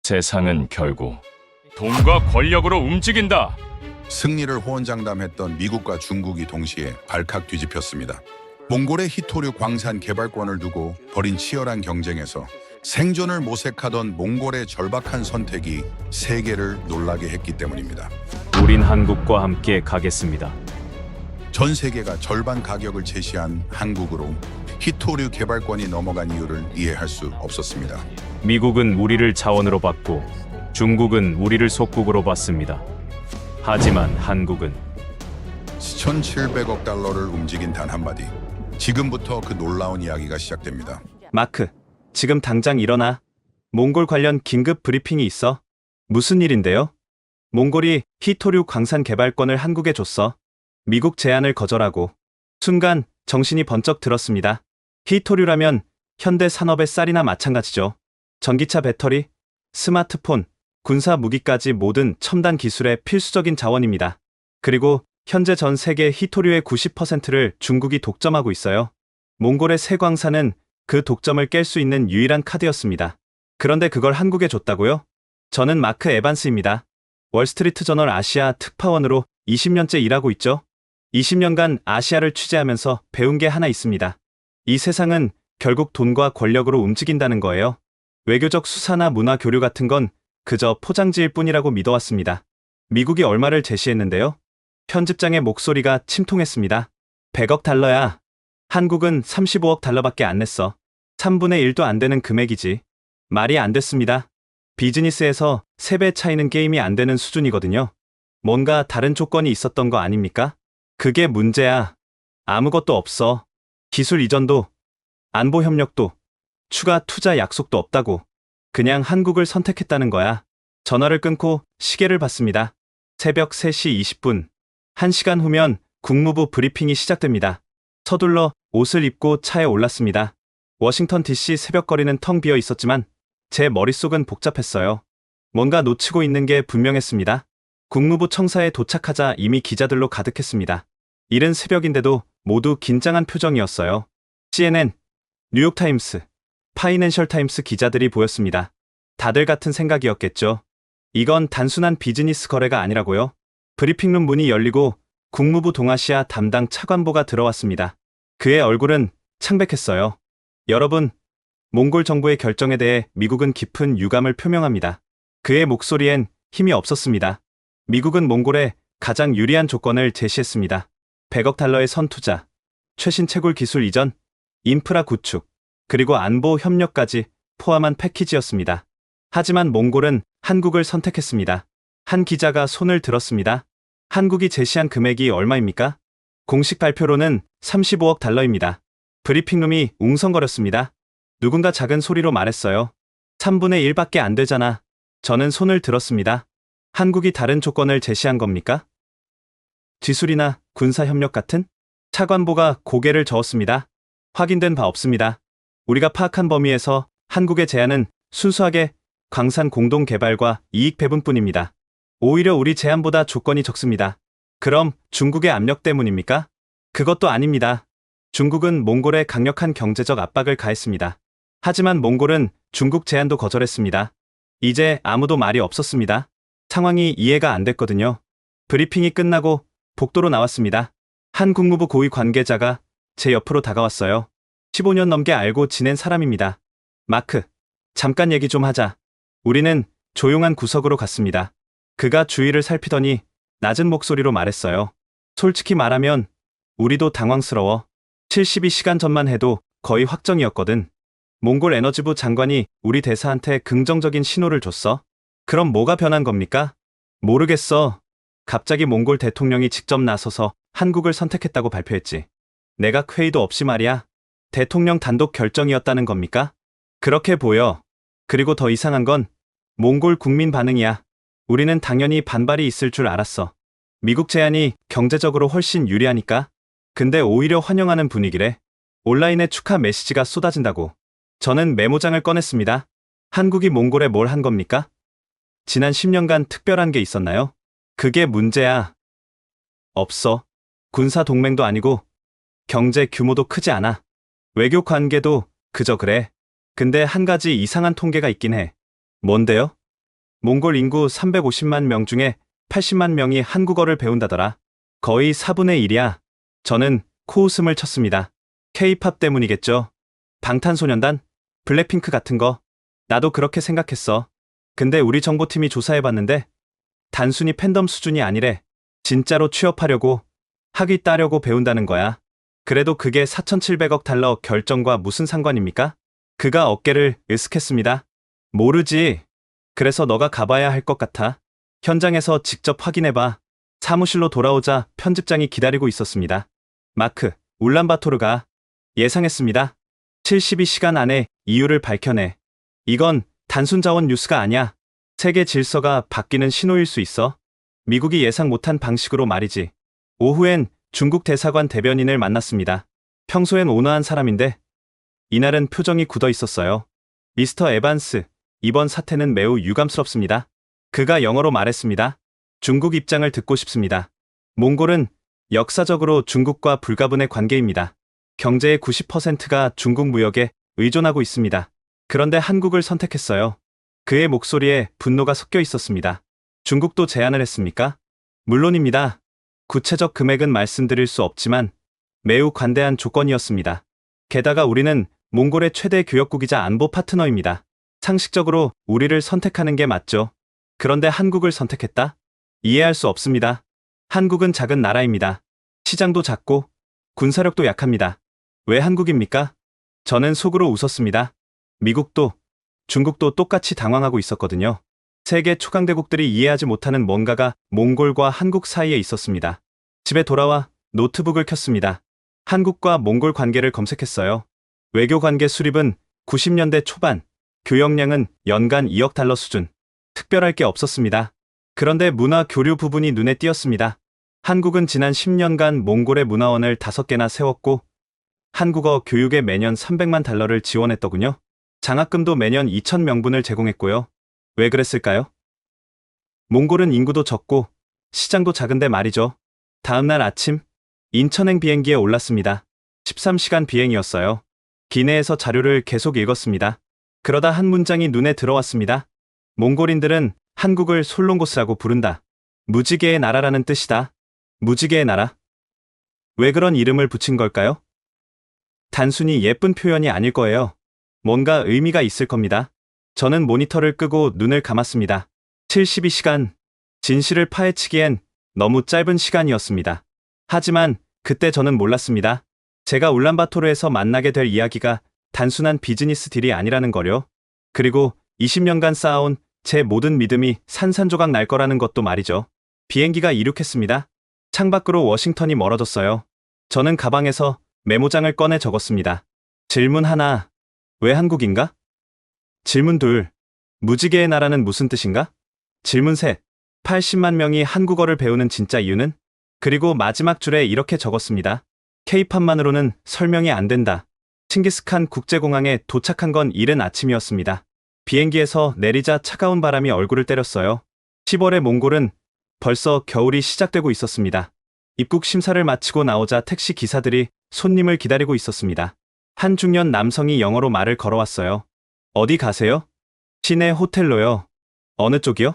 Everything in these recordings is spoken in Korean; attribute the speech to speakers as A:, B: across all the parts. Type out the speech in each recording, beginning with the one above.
A: 세상은 결국 돈과 권력으로 움직인다.
B: 승리를 호언장담했던 미국과 중국이 동시에 발칵 뒤집혔습니다. 몽골의 히토류 광산 개발권을 두고 벌인 치열한 경쟁에서 생존을 모색하던 몽골의 절박한 선택이 세계를 놀라게 했기 때문입니다.
C: 우린 한국과 함께 가겠습니다.
B: 전 세계가 절반 가격을 제시한 한국으로 히토류 개발권이 넘어간 이유를 이해할 수 없었습니다.
C: 미국은 우리를 자원으로 받고 중국은 우리를 속국으로 받습니다. 하지만 한국은
B: 1,700억 달러를 움직인 단 한마디. 지금부터 그 놀라운 이야기가 시작됩니다.
D: 마크, 지금 당장 일어나. 몽골 관련 긴급 브리핑이 있어. 무슨 일인데요? 몽골이 히토류 광산 개발권을 한국에 줬어. 미국 제안을 거절하고. 순간 정신이 번쩍 들었습니다. 히토류라면 현대 산업의 쌀이나 마찬가지죠. 전기차 배터리, 스마트폰, 군사 무기까지 모든 첨단 기술의 필수적인 자원입니다. 그리고 현재 전 세계 히토류의 90%를 중국이 독점하고 있어요. 몽골의 새 광산은 그 독점을 깰 수 있는 유일한 카드였습니다. 그런데 그걸 한국에 줬다고요? 저는 마크 에반스입니다. 월스트리트 저널 아시아 특파원으로 20년째 일하고 있죠. 20년간 아시아를 취재하면서 배운 게 하나 있습니다. 이 세상은 결국 돈과 권력으로 움직인다는 거예요. 외교적 수사나 문화 교류 같은 건 그저 포장지일 뿐이라고 믿어왔습니다. 미국이 얼마를 제시했는데요? 편집장의 목소리가 침통했습니다. 100억 달러야. 한국은 35억 달러밖에 안 냈어. 3분의 1도 안 되는 금액이지. 말이 안 됐습니다. 비즈니스에서 3배 차이는 게임이 안 되는 수준이거든요. 뭔가 다른 조건이 있었던 거 아닙니까? 그게 문제야. 아무것도 없어. 기술 이전도, 안보 협력도, 추가 투자 약속도 없다고. 그냥 한국을 선택했다는 거야. 전화를 끊고 시계를 봤습니다. 새벽 3시 20분. 1시간 후면 국무부 브리핑이 시작됩니다. 서둘러 옷을 입고 차에 올랐습니다. 워싱턴 DC 새벽거리는 텅 비어 있었지만 제 머릿속은 복잡했어요. 뭔가 놓치고 있는 게 분명했습니다. 국무부 청사에 도착하자 이미 기자들로 가득했습니다. 이른 새벽인데도 모두 긴장한 표정이었어요. CNN, 뉴욕타임스, 파이낸셜타임스 기자들이 보였습니다. 다들 같은 생각이었겠죠. 이건 단순한 비즈니스 거래가 아니라고요. 브리핑룸 문이 열리고 국무부 동아시아 담당 차관보가 들어왔습니다. 그의 얼굴은 창백했어요. 여러분, 몽골 정부의 결정에 대해 미국은 깊은 유감을 표명합니다. 그의 목소리엔 힘이 없었습니다. 미국은 몽골에 가장 유리한 조건을 제시했습니다. 100억 달러의 선투자, 최신 채굴 기술 이전, 인프라 구축, 그리고 안보 협력까지 포함한 패키지였습니다. 하지만 몽골은 한국을 선택했습니다. 한 기자가 손을 들었습니다. 한국이 제시한 금액이 얼마입니까? 공식 발표로는 35억 달러입니다. 브리핑룸이 웅성거렸습니다. 누군가 작은 소리로 말했어요. 3분의 1밖에 안 되잖아. 저는 손을 들었습니다. 한국이 다른 조건을 제시한 겁니까? 기술이나 군사협력 같은? 차관보가 고개를 저었습니다. 확인된 바 없습니다. 우리가 파악한 범위에서 한국의 제안은 순수하게 광산 공동 개발과 이익 배분뿐입니다. 오히려 우리 제안보다 조건이 적습니다. 그럼 중국의 압력 때문입니까? 그것도 아닙니다. 중국은 몽골에 강력한 경제적 압박을 가했습니다. 하지만 몽골은 중국 제안도 거절했습니다. 이제 아무도 말이 없었습니다. 상황이 이해가 안 됐거든요. 브리핑이 끝나고 복도로 나왔습니다. 한 국무부 고위 관계자가 제 옆으로 다가왔어요. 15년 넘게 알고 지낸 사람입니다. 마크, 잠깐 얘기 좀 하자. 우리는 조용한 구석으로 갔습니다. 그가 주위를 살피더니 낮은 목소리로 말했어요. 솔직히 말하면 우리도 당황스러워. 72시간 전만 해도 거의 확정이었거든. 몽골 에너지부 장관이 우리 대사한테 긍정적인 신호를 줬어. 그럼 뭐가 변한 겁니까? 모르겠어. 갑자기 몽골 대통령이 직접 나서서 한국을 선택했다고 발표했지. 내각 회의도 없이 말이야. 대통령 단독 결정이었다는 겁니까? 그렇게 보여. 그리고 더 이상한 건 몽골 국민 반응이야. 우리는 당연히 반발이 있을 줄 알았어. 미국 제안이 경제적으로 훨씬 유리하니까. 근데 오히려 환영하는 분위기래. 온라인에 축하 메시지가 쏟아진다고. 저는 메모장을 꺼냈습니다. 한국이 몽골에 뭘 한 겁니까? 지난 10년간 특별한 게 있었나요? 그게 문제야. 없어. 군사 동맹도 아니고 경제 규모도 크지 않아. 외교 관계도 그저 그래. 근데 한 가지 이상한 통계가 있긴 해. 뭔데요? 몽골 인구 350만 명 중에 80만 명이 한국어를 배운다더라. 거의 4분의 1이야. 저는 코웃음을 쳤습니다. K-팝 때문이겠죠. 방탄소년단, 블랙핑크 같은 거. 나도 그렇게 생각했어. 근데 우리 정보팀이 조사해봤는데 단순히 팬덤 수준이 아니래. 진짜로 취업하려고, 학위 따려고 배운다는 거야. 그래도 그게 4,700억 달러 결정과 무슨 상관입니까? 그가 어깨를 으쓱했습니다. 모르지. 그래서 너가 가봐야 할 것 같아. 현장에서 직접 확인해봐. 사무실로 돌아오자 편집장이 기다리고 있었습니다. 마크, 울란바토르가 예상했습니다. 72시간 안에 이유를 밝혀내. 이건 단순 자원 뉴스가 아니야. 세계 질서가 바뀌는 신호일 수 있어. 미국이 예상 못한 방식으로 말이지. 오후엔 중국 대사관 대변인을 만났습니다. 평소엔 온화한 사람인데 이날은 표정이 굳어 있었어요. 미스터 에반스, 이번 사태는 매우 유감스럽습니다. 그가 영어로 말했습니다. 중국 입장을 듣고 싶습니다. 몽골은 역사적으로 중국과 불가분의 관계입니다. 경제의 90%가 중국 무역에 의존하고 있습니다. 그런데 한국을 선택했어요. 그의 목소리에 분노가 섞여 있었습니다. 중국도 제안을 했습니까? 물론입니다. 구체적 금액은 말씀드릴 수 없지만 매우 관대한 조건이었습니다. 게다가 우리는 몽골의 최대 교역국이자 안보 파트너입니다. 상식적으로 우리를 선택하는 게 맞죠. 그런데 한국을 선택했다? 이해할 수 없습니다. 한국은 작은 나라입니다. 시장도 작고 군사력도 약합니다. 왜 한국입니까? 저는 속으로 웃었습니다. 미국도 중국도 똑같이 당황하고 있었거든요. 세계 초강대국들이 이해하지 못하는 뭔가가 몽골과 한국 사이에 있었습니다. 집에 돌아와 노트북을 켰습니다. 한국과 몽골 관계를 검색했어요. 외교 관계 수립은 90년대 초반, 교역량은 연간 2억 달러 수준. 특별할 게 없었습니다. 그런데 문화 교류 부분이 눈에 띄었습니다. 한국은 지난 10년간 몽골의 문화원을 5개나 세웠고 한국어 교육에 매년 300만 달러를 지원했더군요. 장학금도 매년 2,000명분을 제공했고요. 왜 그랬을까요? 몽골은 인구도 적고 시장도 작은데 말이죠. 다음날 아침 인천행 비행기에 올랐습니다. 13시간 비행이었어요. 기내에서 자료를 계속 읽었습니다. 그러다 한 문장이 눈에 들어왔습니다. 몽골인들은 한국을 솔롱고스라고 부른다. 무지개의 나라라는 뜻이다. 무지개의 나라? 왜 그런 이름을 붙인 걸까요? 단순히 예쁜 표현이 아닐 거예요. 뭔가 의미가 있을 겁니다. 저는 모니터를 끄고 눈을 감았습니다. 72시간. 진실을 파헤치기엔 너무 짧은 시간이었습니다. 하지만 그때 저는 몰랐습니다. 제가 울란바토르에서 만나게 될 이야기가 단순한 비즈니스 딜이 아니라는 거요. 그리고 20년간 쌓아온 제 모든 믿음이 산산조각 날 거라는 것도 말이죠. 비행기가 이륙했습니다. 창밖으로 워싱턴이 멀어졌어요. 저는 가방에서 메모장을 꺼내 적었습니다. 질문 하나. 왜 한국인가? 질문 둘. 무지개의 나라는 무슨 뜻인가? 질문 셋. 80만 명이 한국어를 배우는 진짜 이유는? 그리고 마지막 줄에 이렇게 적었습니다. K-팝만으로는 설명이 안 된다. 칭기스칸 국제공항에 도착한 건 이른 아침이었습니다. 비행기에서 내리자 차가운 바람이 얼굴을 때렸어요. 10월의 몽골은 벌써 겨울이 시작되고 있었습니다. 입국 심사를 마치고 나오자 택시 기사들이 손님을 기다리고 있었습니다. 한 중년 남성이 영어로 말을 걸어왔어요. 어디 가세요? 시내 호텔로요. 어느 쪽이요?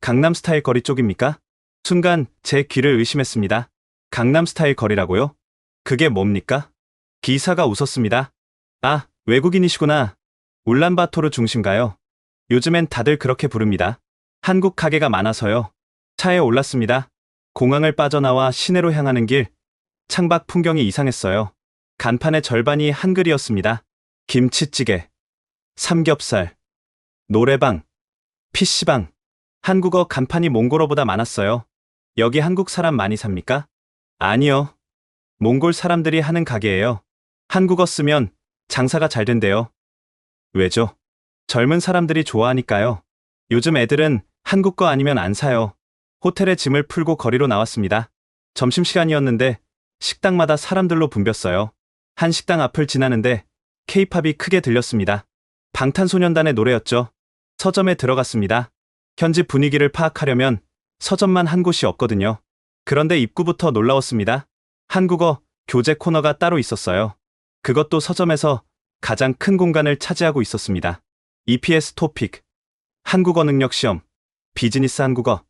D: 강남스타일 거리 쪽입니까? 순간 제 귀를 의심했습니다. 강남스타일 거리라고요? 그게 뭡니까? 기사가 웃었습니다. 아, 외국인이시구나. 울란바토르 중심가요. 요즘엔 다들 그렇게 부릅니다. 한국 가게가 많아서요. 차에 올랐습니다. 공항을 빠져나와 시내로 향하는 길. 창밖 풍경이 이상했어요. 간판의 절반이 한글이었습니다. 김치찌개, 삼겹살, 노래방, PC방. 한국어 간판이 몽골어보다 많았어요. 여기 한국 사람 많이 삽니까? 아니요. 몽골 사람들이 하는 가게예요. 한국어 쓰면 장사가 잘 된대요. 왜죠? 젊은 사람들이 좋아하니까요. 요즘 애들은 한국 거 아니면 안 사요. 호텔에 짐을 풀고 거리로 나왔습니다. 점심시간이었는데 식당마다 사람들로 붐볐어요. 한 식당 앞을 지나는데 K-팝이 크게 들렸습니다. 방탄소년단의 노래였죠. 서점에 들어갔습니다. 현지 분위기를 파악하려면 서점만 한 곳이 없거든요. 그런데 입구부터 놀라웠습니다. 한국어 교재 코너가 따로 있었어요. 그것도 서점에서 가장 큰 공간을 차지하고 있었습니다. EPS 토픽, 한국어 능력 시험, 비즈니스 한국어,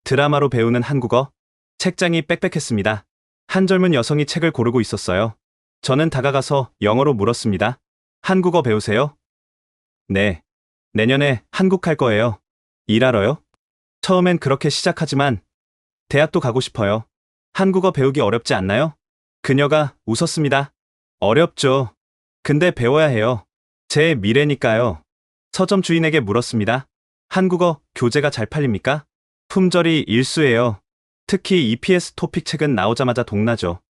D: 드라마로 배우는 한국어, 책장이 빽빽했습니다. 한 젊은 여성이 책을 고르고 있었어요. 저는 다가가서 영어로 물었습니다. 한국어 배우세요? 네. 내년에 한국 갈 거예요. 일하러요? 처음엔 그렇게 시작하지만 대학도 가고 싶어요. 한국어 배우기 어렵지 않나요? 그녀가 웃었습니다. 어렵죠. 근데 배워야 해요. 제 미래니까요. 서점 주인에게 물었습니다. 한국어 교재가 잘 팔립니까? 품절이 일수예요. 특히 EPS 토픽 책은 나오자마자 동나죠.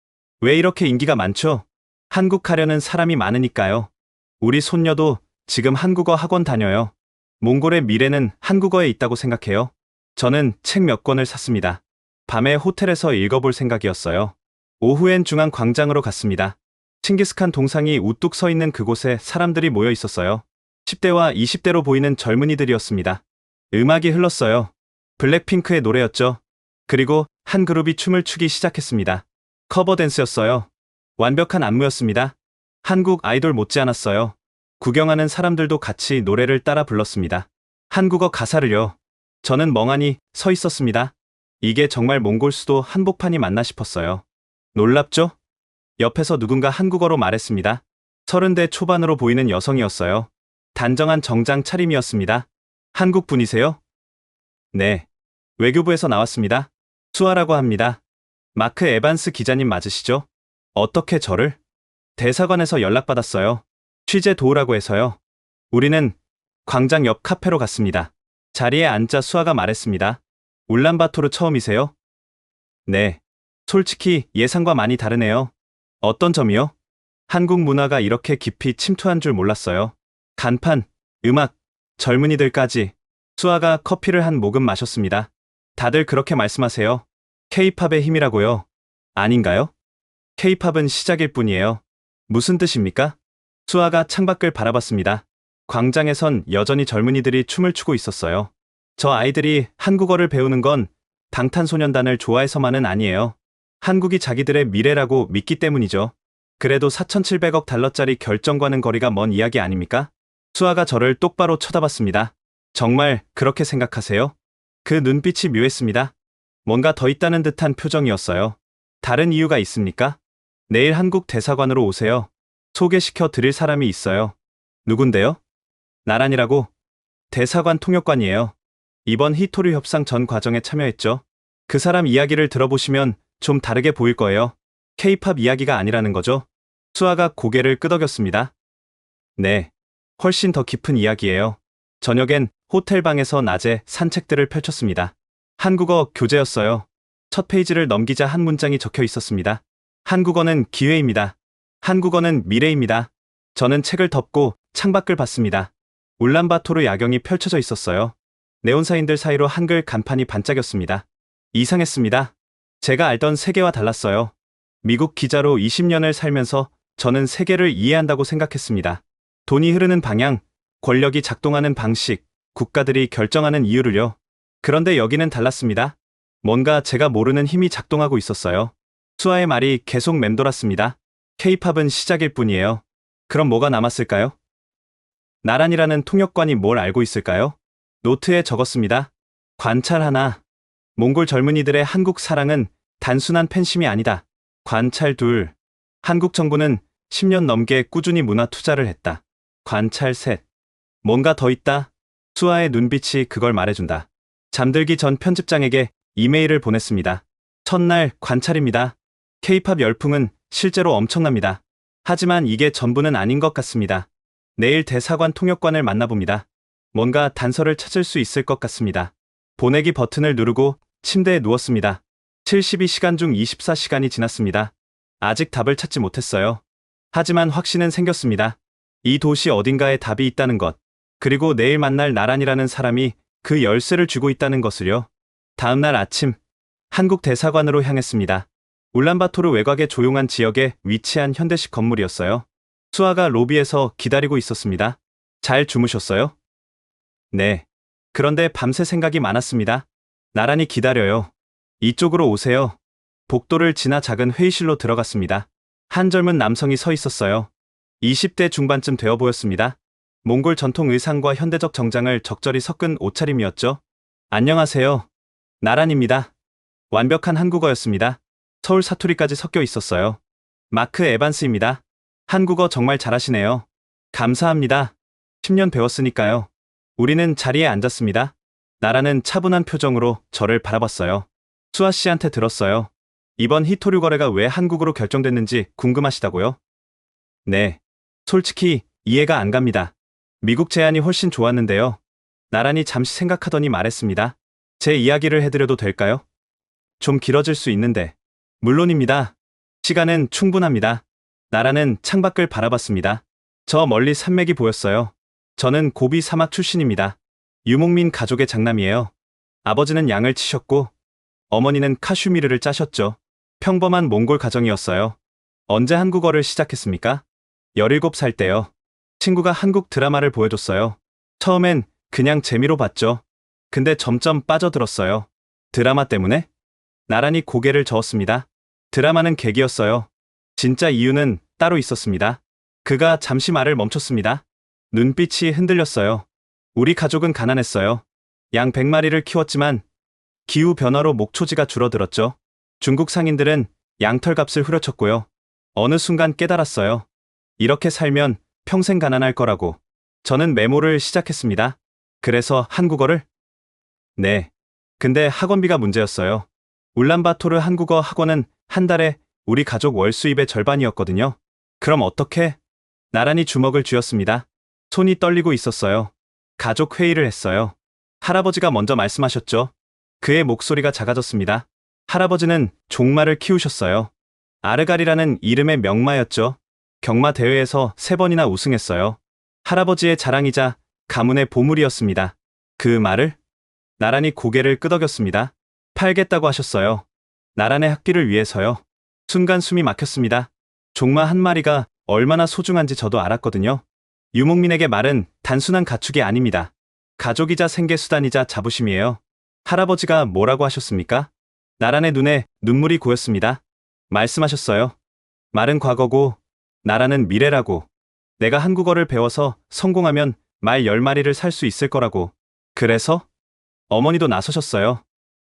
D: 왜 이렇게 인기가 많죠? 한국 가려는 사람이 많으니까요. 우리 손녀도 지금 한국어 학원 다녀요. 몽골의 미래는 한국어에 있다고 생각해요. 저는 책 몇 권을 샀습니다. 밤에 호텔에서 읽어볼 생각이었어요. 오후엔 중앙 광장으로 갔습니다. 칭기스칸 동상이 우뚝 서 있는 그곳에 사람들이 모여 있었어요. 10대와 20대로 보이는 젊은이들이었습니다. 음악이 흘렀어요. 블랙핑크의 노래였죠. 그리고 한 그룹이 춤을 추기 시작했습니다. 커버 댄스였어요. 완벽한 안무였습니다. 한국 아이돌 못지않았어요. 구경하는 사람들도 같이 노래를 따라 불렀습니다. 한국어 가사를요. 저는 멍하니 서 있었습니다. 이게 정말 몽골 수도 한복판이 맞나 싶었어요. 놀랍죠? 옆에서 누군가 한국어로 말했습니다. 30대 초반으로 보이는 여성이었어요. 단정한 정장 차림이었습니다. 한국 분이세요? 네. 외교부에서 나왔습니다. 수아라고 합니다. 마크 에반스 기자님 맞으시죠? 어떻게 저를? 대사관에서 연락받았어요. 취재 도우라고 해서요. 우리는 광장 옆 카페로 갔습니다. 자리에 앉자 수아가 말했습니다. 울란바토르 처음이세요? 네. 솔직히 예상과 많이 다르네요. 어떤 점이요? 한국 문화가 이렇게 깊이 침투한 줄 몰랐어요. 간판, 음악, 젊은이들까지. 수아가 커피를 한 모금 마셨습니다. 다들 그렇게 말씀하세요. K-팝의 힘이라고요. 아닌가요? K-팝은 시작일 뿐이에요. 무슨 뜻입니까? 수아가 창밖을 바라봤습니다. 광장에선 여전히 젊은이들이 춤을 추고 있었어요. 저 아이들이 한국어를 배우는 건 방탄소년단을 좋아해서만은 아니에요. 한국이 자기들의 미래라고 믿기 때문이죠. 그래도 4,700억 달러짜리 결정과는 거리가 먼 이야기 아닙니까? 수아가 저를 똑바로 쳐다봤습니다. 정말 그렇게 생각하세요? 그 눈빛이 묘했습니다. 뭔가 더 있다는 듯한 표정이었어요. 다른 이유가 있습니까? 내일 한국 대사관으로 오세요. 소개시켜 드릴 사람이 있어요. 누군데요? 나란이라고. 대사관 통역관이에요. 이번 히토류 협상 전 과정에 참여했죠. 그 사람 이야기를 들어보시면 좀 다르게 보일 거예요. K-팝 이야기가 아니라는 거죠. 수아가 고개를 끄덕였습니다. 네. 훨씬 더 깊은 이야기예요. 저녁엔 호텔방에서 낮에 산책들을 펼쳤습니다. 한국어 교재였어요. 첫 페이지를 넘기자 한 문장이 적혀 있었습니다. 한국어는 기회입니다. 한국어는 미래입니다. 저는 책을 덮고 창밖을 봤습니다. 울란바토르 야경이 펼쳐져 있었어요. 네온사인들 사이로 한글 간판이 반짝였습니다. 이상했습니다. 제가 알던 세계와 달랐어요. 미국 기자로 20년을 살면서 저는 세계를 이해한다고 생각했습니다. 돈이 흐르는 방향, 권력이 작동하는 방식, 국가들이 결정하는 이유를요. 그런데 여기는 달랐습니다. 뭔가 제가 모르는 힘이 작동하고 있었어요. 수아의 말이 계속 맴돌았습니다. K-팝은 시작일 뿐이에요. 그럼 뭐가 남았을까요? 나란이라는 통역관이 뭘 알고 있을까요? 노트에 적었습니다. 관찰 하나. 몽골 젊은이들의 한국 사랑은 단순한 팬심이 아니다. 관찰 둘. 한국 정부는 10년 넘게 꾸준히 문화 투자를 했다. 관찰 셋. 뭔가 더 있다. 수아의 눈빛이 그걸 말해준다. 잠들기 전 편집장에게 이메일을 보냈습니다. 첫날 관찰입니다. K-팝 열풍은 실제로 엄청납니다. 하지만 이게 전부는 아닌 것 같습니다. 내일 대사관 통역관을 만나봅니다. 뭔가 단서를 찾을 수 있을 것 같습니다. 보내기 버튼을 누르고 침대에 누웠습니다. 72시간 중 24시간이 지났습니다. 아직 답을 찾지 못했어요. 하지만 확신은 생겼습니다. 이 도시 어딘가에 답이 있다는 것, 그리고 내일 만날 나란이라는 사람이 그 열쇠를 쥐고 있다는 것을요. 다음 날 아침, 한국 대사관으로 향했습니다. 울란바토르 외곽의 조용한 지역에 위치한 현대식 건물이었어요. 수아가 로비에서 기다리고 있었습니다. 잘 주무셨어요? 네. 그런데 밤새 생각이 많았습니다. 나란히 기다려요. 이쪽으로 오세요. 복도를 지나 작은 회의실로 들어갔습니다. 한 젊은 남성이 서 있었어요. 20대 중반쯤 되어 보였습니다. 몽골 전통 의상과 현대적 정장을 적절히 섞은 옷차림이었죠. 안녕하세요. 나란입니다. 완벽한 한국어였습니다. 서울 사투리까지 섞여 있었어요. 마크 에반스입니다. 한국어 정말 잘하시네요. 감사합니다. 10년 배웠으니까요. 우리는 자리에 앉았습니다. 나라는 차분한 표정으로 저를 바라봤어요. 수아 씨한테 들었어요. 이번 히토류 거래가 왜 한국으로 결정됐는지 궁금하시다고요? 네. 솔직히 이해가 안 갑니다. 미국 제안이 훨씬 좋았는데요. 나란히 잠시 생각하더니 말했습니다. 제 이야기를 해드려도 될까요? 좀 길어질 수 있는데. 물론입니다. 시간은 충분합니다. 나라는 창밖을 바라봤습니다. 저 멀리 산맥이 보였어요. 저는 고비 사막 출신입니다. 유목민 가족의 장남이에요. 아버지는 양을 치셨고 어머니는 카슈미르를 짜셨죠. 평범한 몽골 가정이었어요. 언제 한국어를 시작했습니까? 17살 때요. 친구가 한국 드라마를 보여줬어요. 처음엔 그냥 재미로 봤죠. 근데 점점 빠져들었어요. 드라마 때문에? 나란히 고개를 저었습니다. 드라마는 계기였어요. 진짜 이유는 따로 있었습니다. 그가 잠시 말을 멈췄습니다. 눈빛이 흔들렸어요. 우리 가족은 가난했어요. 양 100마리를 키웠지만 기후 변화로 목초지가 줄어들었죠. 중국 상인들은 양털 값을 후려쳤고요. 어느 순간 깨달았어요. 이렇게 살면 평생 가난할 거라고. 저는 메모를 시작했습니다. 그래서 한국어를? 네. 근데 학원비가 문제였어요. 울란바토르 한국어 학원은 한 달에 우리 가족 월 수입의 절반이었거든요. 그럼 어떻게? 나란히 주먹을 쥐었습니다. 손이 떨리고 있었어요. 가족 회의를 했어요. 할아버지가 먼저 말씀하셨죠. 그의 목소리가 작아졌습니다. 할아버지는 종마를 키우셨어요. 아르갈이라는 이름의 명마였죠. 경마 대회에서 3번이나 우승했어요. 할아버지의 자랑이자 가문의 보물이었습니다. 그 말을? 나란히 고개를 끄덕였습니다. 팔겠다고 하셨어요. 나란의 학비를 위해서요. 순간 숨이 막혔습니다. 종마 한 마리가 얼마나 소중한지 저도 알았거든요. 유목민에게 말은 단순한 가축이 아닙니다. 가족이자 생계수단이자 자부심이에요. 할아버지가 뭐라고 하셨습니까? 나란의 눈에 눈물이 고였습니다. 말씀하셨어요. 말은 과거고 나라는 미래라고. 내가 한국어를 배워서 성공하면 말 10마리를 살 수 있을 거라고. 그래서? 어머니도 나서셨어요.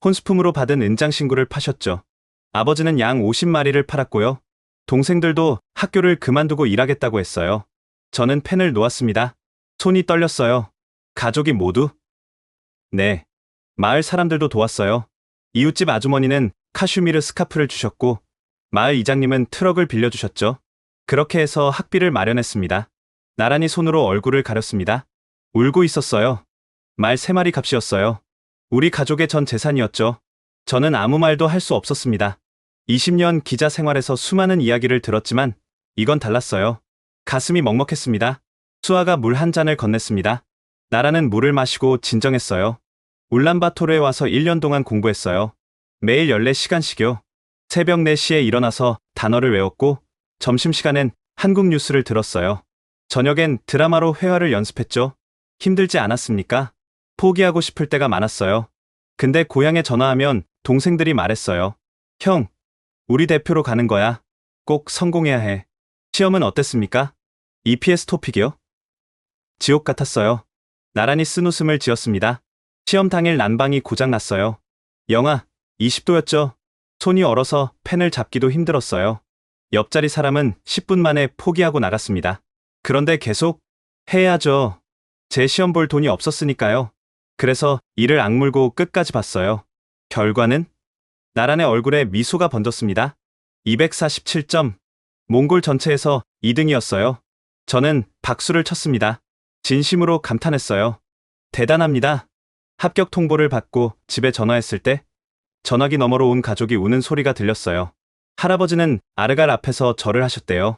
D: 혼수품으로 받은 은장신구를 파셨죠. 아버지는 양 50마리를 팔았고요. 동생들도 학교를 그만두고 일하겠다고 했어요. 저는 펜을 놓았습니다. 손이 떨렸어요. 가족이 모두? 네. 마을 사람들도 도왔어요. 이웃집 아주머니는 카슈미르 스카프를 주셨고 마을 이장님은 트럭을 빌려주셨죠. 그렇게 해서 학비를 마련했습니다. 나란히 손으로 얼굴을 가렸습니다. 울고 있었어요. 말 3마리 값이었어요. 우리 가족의 전 재산이었죠. 저는 아무 말도 할 수 없었습니다. 20년 기자 생활에서 수많은 이야기를 들었지만 이건 달랐어요. 가슴이 먹먹했습니다. 수아가 물 한 잔을 건넸습니다. 나라는 물을 마시고 진정했어요. 울란바토르에 와서 1년 동안 공부했어요. 매일 14시간씩요. 새벽 4시에 일어나서 단어를 외웠고 점심시간엔 한국 뉴스를 들었어요. 저녁엔 드라마로 회화를 연습했죠. 힘들지 않았습니까? 포기하고 싶을 때가 많았어요. 근데 고향에 전화하면 동생들이 말했어요. 형, 우리 대표로 가는 거야. 꼭 성공해야 해. 시험은 어땠습니까? EPS 토픽이요? 지옥 같았어요. 나란히 쓴웃음을 지었습니다. 시험 당일 난방이 고장났어요. 영하 20도였죠. 손이 얼어서 펜을 잡기도 힘들었어요. 옆자리 사람은 10분 만에 포기하고 나갔습니다. 그런데 계속 해야죠. 제 시험 볼 돈이 없었으니까요. 그래서 이를 악물고 끝까지 봤어요. 결과는? 나란의 얼굴에 미소가 번졌습니다. 247점. 몽골 전체에서 2등이었어요. 저는 박수를 쳤습니다. 진심으로 감탄했어요. 대단합니다. 합격 통보를 받고 집에 전화했을 때 전화기 너머로 온 가족이 우는 소리가 들렸어요. 할아버지는 아르갈 앞에서 절을 하셨대요.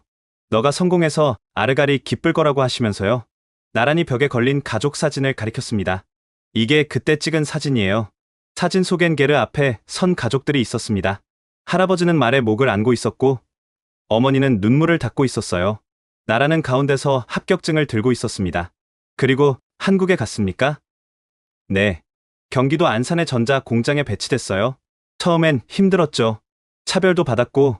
D: 너가 성공해서 아르갈이 기쁠 거라고 하시면서요. 나란히 벽에 걸린 가족 사진을 가리켰습니다. 이게 그때 찍은 사진이에요. 사진 속엔 게르 앞에 선 가족들이 있었습니다. 할아버지는 말에 목을 안고 있었고 어머니는 눈물을 닦고 있었어요. 나라는 가운데서 합격증을 들고 있었습니다. 그리고 한국에 갔습니까? 네. 경기도 안산의 전자 공장에 배치됐어요. 처음엔 힘들었죠. 차별도 받았고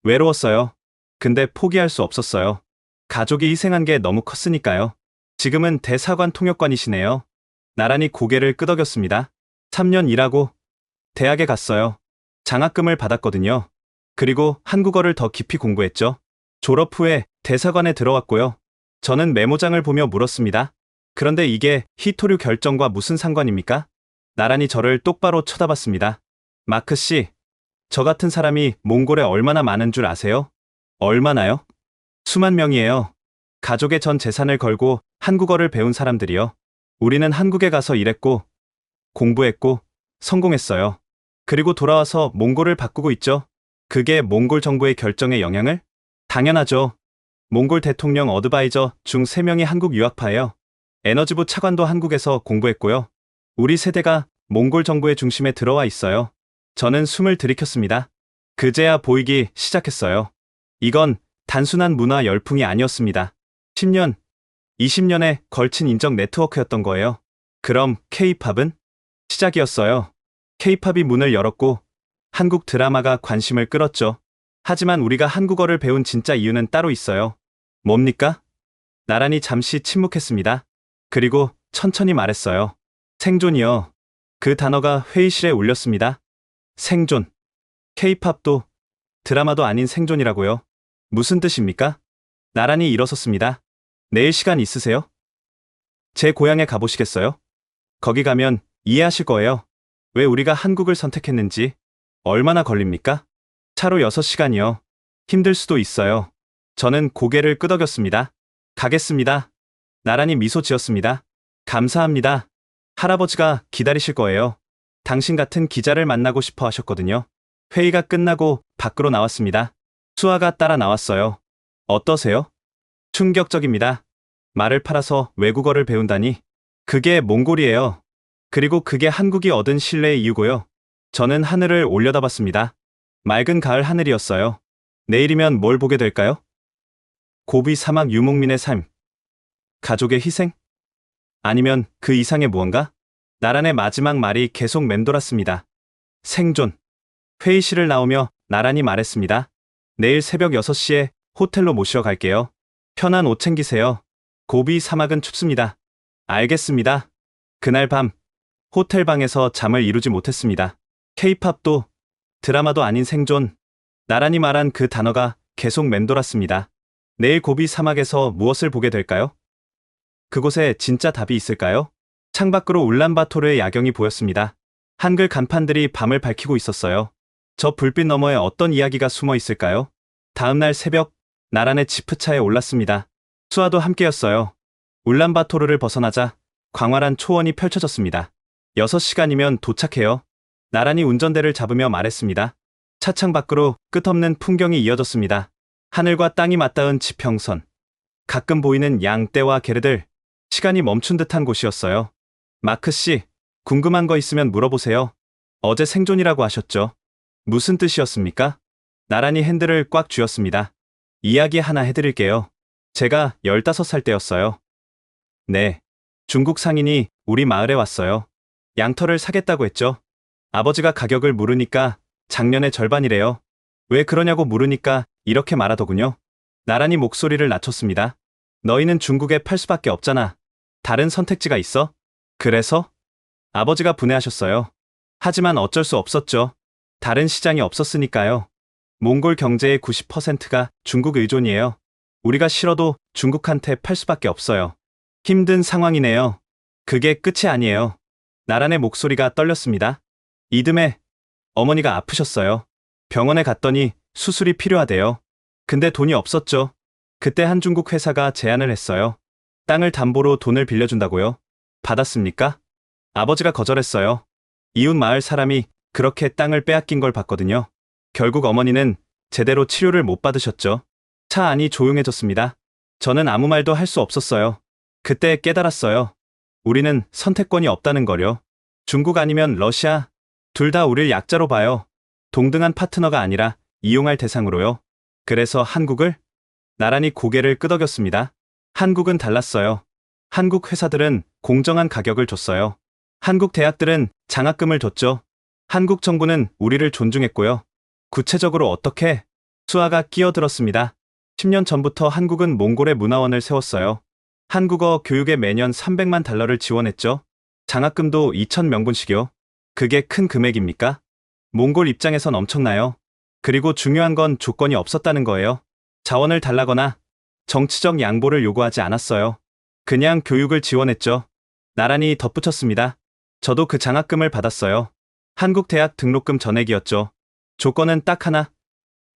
D: 외로웠어요. 근데 포기할 수 없었어요. 가족이 희생한 게 너무 컸으니까요. 지금은 대사관 통역관이시네요. 나란히 고개를 끄덕였습니다. 3년 일하고 대학에 갔어요. 장학금을 받았거든요. 그리고 한국어를 더 깊이 공부했죠. 졸업 후에 대사관에 들어왔고요. 저는 메모장을 보며 물었습니다. 그런데 이게 히토류 결정과 무슨 상관입니까? 나란히 저를 똑바로 쳐다봤습니다. 마크 씨, 저 같은 사람이 몽골에 얼마나 많은 줄 아세요? 얼마나요? 수만 명이에요. 가족의 전 재산을 걸고 한국어를 배운 사람들이요. 우리는 한국에 가서 일했고, 공부했고, 성공했어요. 그리고 돌아와서 몽골을 바꾸고 있죠. 그게 몽골 정부의 결정에 영향을? 당연하죠. 몽골 대통령 어드바이저 중 3명이 한국 유학파예요. 에너지부 차관도 한국에서 공부했고요. 우리 세대가 몽골 정부의 중심에 들어와 있어요. 저는 숨을 들이켰습니다. 그제야 보이기 시작했어요. 이건 단순한 문화 열풍이 아니었습니다. 10년, 20년에 걸친 인적 네트워크였던 거예요. 그럼 K-팝은? 시작이었어요. K-팝이 문을 열었고 한국 드라마가 관심을 끌었죠. 하지만 우리가 한국어를 배운 진짜 이유는 따로 있어요. 뭡니까? 나란히 잠시 침묵했습니다. 그리고 천천히 말했어요. 생존이요. 그 단어가 회의실에 울렸습니다. 생존. K-팝도 드라마도 아닌 생존이라고요. 무슨 뜻입니까? 나란히 일어섰습니다. 내일 시간 있으세요? 제 고향에 가보시겠어요? 거기 가면 이해하실 거예요. 왜 우리가 한국을 선택했는지. 얼마나 걸립니까? 차로 6시간이요. 힘들 수도 있어요. 저는 고개를 끄덕였습니다. 가겠습니다. 나란히 미소 지었습니다. 감사합니다. 할아버지가 기다리실 거예요. 당신 같은 기자를 만나고 싶어 하셨거든요. 회의가 끝나고 밖으로 나왔습니다. 수아가 따라 나왔어요. 어떠세요? 충격적입니다. 말을 팔아서 외국어를 배운다니. 그게 몽골이에요. 그리고 그게 한국이 얻은 신뢰의 이유고요. 저는 하늘을 올려다봤습니다. 맑은 가을 하늘이었어요. 내일이면 뭘 보게 될까요? 고비 사막 유목민의 삶. 가족의 희생? 아니면 그 이상의 무언가? 나란의 마지막 말이 계속 맴돌았습니다. 생존. 회의실을 나오며 나란히 말했습니다. 내일 새벽 6시에 호텔로 모시러 갈게요. 편한 옷 챙기세요. 고비 사막은 춥습니다. 알겠습니다. 그날 밤 호텔 방에서 잠을 이루지 못했습니다. K-팝도 드라마도 아닌 생존. 나란히 말한 그 단어가 계속 맴돌았습니다. 내일 고비 사막에서 무엇을 보게 될까요? 그곳에 진짜 답이 있을까요? 창밖으로 울란바토르의 야경이 보였습니다. 한글 간판들이 밤을 밝히고 있었어요. 저 불빛 너머에 어떤 이야기가 숨어 있을까요? 다음날 새벽, 나란의 지프차에 올랐습니다. 수아도 함께였어요. 울란바토르를 벗어나자 광활한 초원이 펼쳐졌습니다. 6시간이면 도착해요. 나란히 운전대를 잡으며 말했습니다. 차창 밖으로 끝없는 풍경이 이어졌습니다. 하늘과 땅이 맞닿은 지평선. 가끔 보이는 양떼와 게르들. 시간이 멈춘 듯한 곳이었어요. 마크 씨, 궁금한 거 있으면 물어보세요. 어제 생존이라고 하셨죠? 무슨 뜻이었습니까? 나란히 핸들을 꽉 쥐었습니다. 이야기 하나 해드릴게요. 제가 15살 때였어요. 네. 중국 상인이 우리 마을에 왔어요. 양털을 사겠다고 했죠. 아버지가 가격을 물으니까 작년의 절반이래요. 왜 그러냐고 물으니까 이렇게 말하더군요. 나란히 목소리를 낮췄습니다. 너희는 중국에 팔 수밖에 없잖아. 다른 선택지가 있어? 그래서? 아버지가 분해하셨어요. 하지만 어쩔 수 없었죠. 다른 시장이 없었으니까요. 몽골 경제의 90%가 중국 의존이에요. 우리가 싫어도 중국한테 팔 수밖에 없어요. 힘든 상황이네요. 그게 끝이 아니에요. 나란의 목소리가 떨렸습니다. 이듬해 어머니가 아프셨어요. 병원에 갔더니 수술이 필요하대요. 근데 돈이 없었죠. 그때 한 중국 회사가 제안을 했어요. 땅을 담보로 돈을 빌려준다고요. 받았습니까? 아버지가 거절했어요. 이웃 마을 사람이 그렇게 땅을 빼앗긴 걸 봤거든요. 결국 어머니는 제대로 치료를 못 받으셨죠. 차 안이 조용해졌습니다. 저는 아무 말도 할 수 없었어요. 그때 깨달았어요. 우리는 선택권이 없다는 거요. 중국 아니면 러시아. 둘 다 우릴 약자로 봐요. 동등한 파트너가 아니라 이용할 대상으로요. 그래서 한국을? 나란히 고개를 끄덕였습니다. 한국은 달랐어요. 한국 회사들은 공정한 가격을 줬어요. 한국 대학들은 장학금을 줬죠. 한국 정부는 우리를 존중했고요. 구체적으로 어떻게? 수아가 끼어들었습니다. 10년 전부터 한국은 몽골의 문화원을 세웠어요. 한국어 교육에 매년 $300만 지원했죠. 장학금도 2,000명분씩이요. 그게 큰 금액입니까? 몽골 입장에선 엄청나요. 그리고 중요한 건 조건이 없었다는 거예요. 자원을 달라거나 정치적 양보를 요구하지 않았어요. 그냥 교육을 지원했죠. 나란히 덧붙였습니다. 저도 그 장학금을 받았어요. 한국 대학 등록금 전액이었죠. 조건은 딱 하나.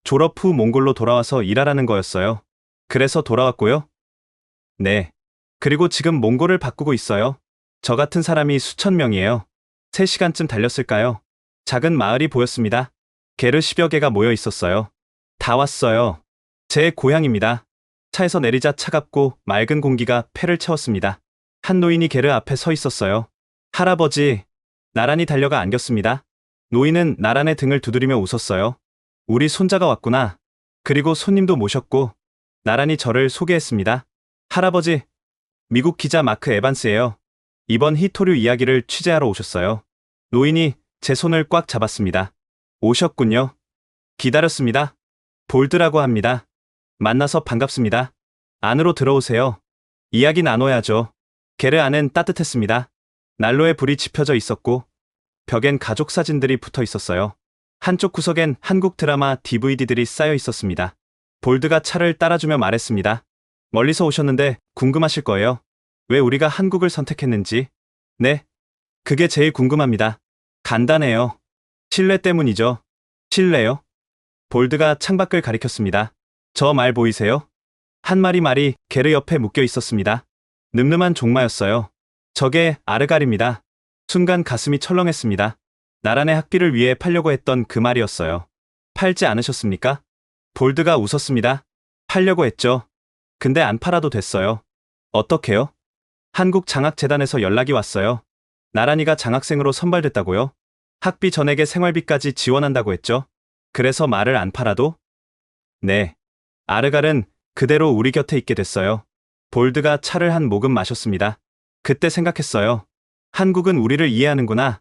D: 졸업 후 몽골로 돌아와서 일하라는 거였어요. 그래서 돌아왔고요. 네. 그리고 지금 몽골을 바꾸고 있어요. 저 같은 사람이 수천 명이에요. 3시간쯤 달렸을까요? 작은 마을이 보였습니다. 게르 10여 개가 모여 있었어요. 다 왔어요. 제 고향입니다. 차에서 내리자 차갑고 맑은 공기가 폐를 채웠습니다. 한 노인이 게르 앞에 서 있었어요. 할아버지, 나란히 달려가 안겼습니다. 노인은 나란의 등을 두드리며 웃었어요. 우리 손자가 왔구나. 그리고 손님도 모셨고 나란히 저를 소개했습니다. 할아버지, 미국 기자 마크 에반스예요. 이번 히토류 이야기를 취재하러 오셨어요. 노인이 제 손을 꽉 잡았습니다. 오셨군요. 기다렸습니다. 볼드라고 합니다. 만나서 반갑습니다. 안으로 들어오세요. 이야기 나눠야죠. 게르 안은 따뜻했습니다. 난로에 불이 지펴져 있었고 벽엔 가족 사진들이 붙어 있었어요. 한쪽 구석엔 한국 드라마 DVD들이 쌓여 있었습니다. 볼드가 차를 따라주며 말했습니다. 멀리서 오셨는데 궁금하실 거예요. 왜 우리가 한국을 선택했는지. 네, 그게 제일 궁금합니다. 간단해요. 신뢰 때문이죠. 신뢰요? 볼드가 창밖을 가리켰습니다. 저 말 보이세요? 한 마리 말이 게르 옆에 묶여 있었습니다. 늠름한 종마였어요. 저게 아르갈입니다. 순간 가슴이 철렁했습니다. 나란의 학비를 위해 팔려고 했던 그 말이었어요. 팔지 않으셨습니까? 볼드가 웃었습니다. 팔려고 했죠. 근데 안 팔아도 됐어요. 어떻게요? 한국 장학재단에서 연락이 왔어요. 나란이가 장학생으로 선발됐다고요? 학비 전액의 생활비까지 지원한다고 했죠. 그래서 말을 안 팔아도? 네. 아르갈은 그대로 우리 곁에 있게 됐어요. 볼드가 차를 한 모금 마셨습니다. 그때 생각했어요. 한국은 우리를 이해하는구나.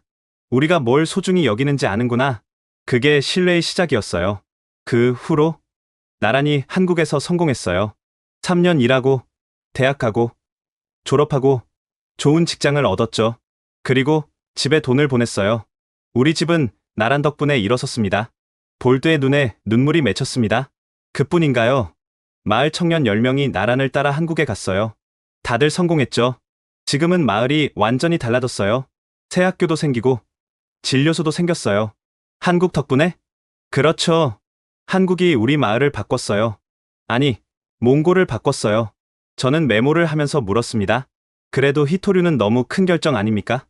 D: 우리가 뭘 소중히 여기는지 아는구나. 그게 신뢰의 시작이었어요. 그 후로 나란히 한국에서 성공했어요. 3년 일하고 대학 가고 졸업하고 좋은 직장을 얻었죠. 그리고 집에 돈을 보냈어요. 우리 집은 나란 덕분에 일어섰습니다. 볼드의 눈에 눈물이 맺혔습니다. 그뿐인가요? 마을 청년 10명이 나란을 따라 한국에 갔어요. 다들 성공했죠. 지금은 마을이 완전히 달라졌어요. 새 학교도 생기고 진료소도 생겼어요. 한국 덕분에? 그렇죠. 한국이 우리 마을을 바꿨어요. 아니, 몽골을 바꿨어요. 저는 메모를 하면서 물었습니다. 그래도 히토류는 너무 큰 결정 아닙니까?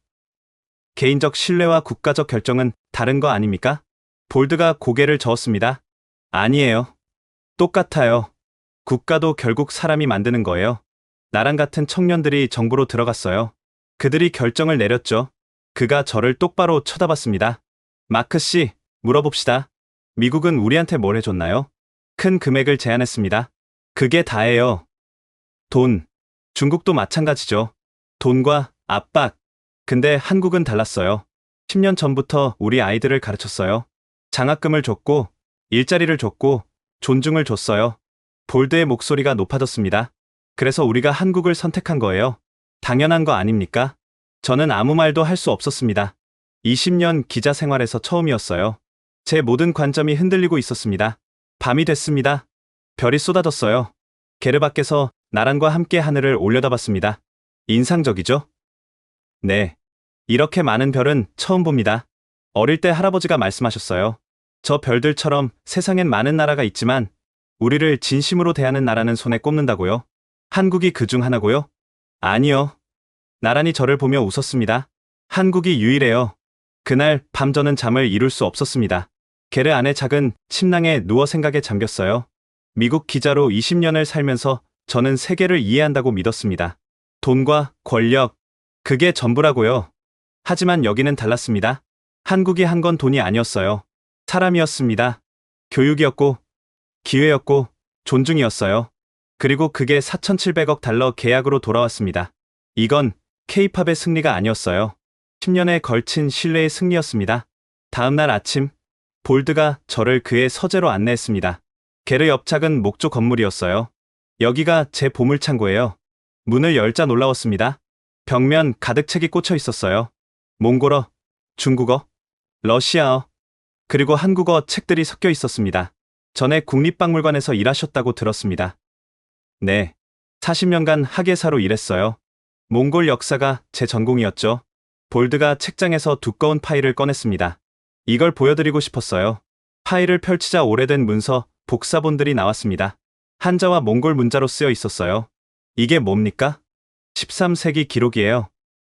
D: 개인적 신뢰와 국가적 결정은 다른 거 아닙니까? 볼드가 고개를 저었습니다. 아니에요. 똑같아요. 국가도 결국 사람이 만드는 거예요. 나랑 같은 청년들이 정부로 들어갔어요. 그들이 결정을 내렸죠. 그가 저를 똑바로 쳐다봤습니다. 마크 씨, 물어봅시다. 미국은 우리한테 뭘 해줬나요? 큰 금액을 제안했습니다. 그게 다예요. 돈. 중국도 마찬가지죠. 돈과 압박. 근데 한국은 달랐어요. 10년 전부터 우리 아이들을 가르쳤어요. 장학금을 줬고, 일자리를 줬고, 존중을 줬어요. 볼드의 목소리가 높아졌습니다. 그래서 우리가 한국을 선택한 거예요. 당연한 거 아닙니까? 저는 아무 말도 할 수 없었습니다. 20년 기자 생활에서 처음이었어요. 제 모든 관점이 흔들리고 있었습니다. 밤이 됐습니다. 별이 쏟아졌어요. 게르 밖에서 나란과 함께 하늘을 올려다봤습니다. 인상적이죠? 네. 이렇게 많은 별은 처음 봅니다. 어릴 때 할아버지가 말씀하셨어요. 저 별들처럼 세상엔 많은 나라가 있지만 우리를 진심으로 대하는 나라는 손에 꼽는다고요. 한국이 그 중 하나고요? 아니요. 나란히 저를 보며 웃었습니다. 한국이 유일해요. 그날 밤 저는 잠을 이룰 수 없었습니다. 게르 안의 작은 침낭에 누워 생각에 잠겼어요. 미국 기자로 20년을 살면서 저는 세계를 이해한다고 믿었습니다. 돈과 권력, 그게 전부라고요. 하지만 여기는 달랐습니다. 한국이 한 건 돈이 아니었어요. 사람이었습니다. 교육이었고, 기회였고, 존중이었어요. 그리고 그게 4,700억 달러 계약으로 돌아왔습니다. 이건 K-팝의 승리가 아니었어요. 10년에 걸친 신뢰의 승리였습니다. 다음 날 아침, 볼드가 저를 그의 서재로 안내했습니다. 게르 옆 작은 목조 건물이었어요. 여기가 제 보물창고예요. 문을 열자 놀라웠습니다. 벽면 가득 책이 꽂혀 있었어요. 몽골어, 중국어, 러시아어, 그리고 한국어 책들이 섞여 있었습니다. 전에 국립박물관에서 일하셨다고 들었습니다. 네, 40년간 학예사로 일했어요. 몽골 역사가 제 전공이었죠. 볼드가 책장에서 두꺼운 파일을 꺼냈습니다. 이걸 보여드리고 싶었어요. 파일을 펼치자 오래된 문서, 복사본들이 나왔습니다. 한자와 몽골 문자로 쓰여 있었어요. 이게 뭡니까? 13세기 기록이에요.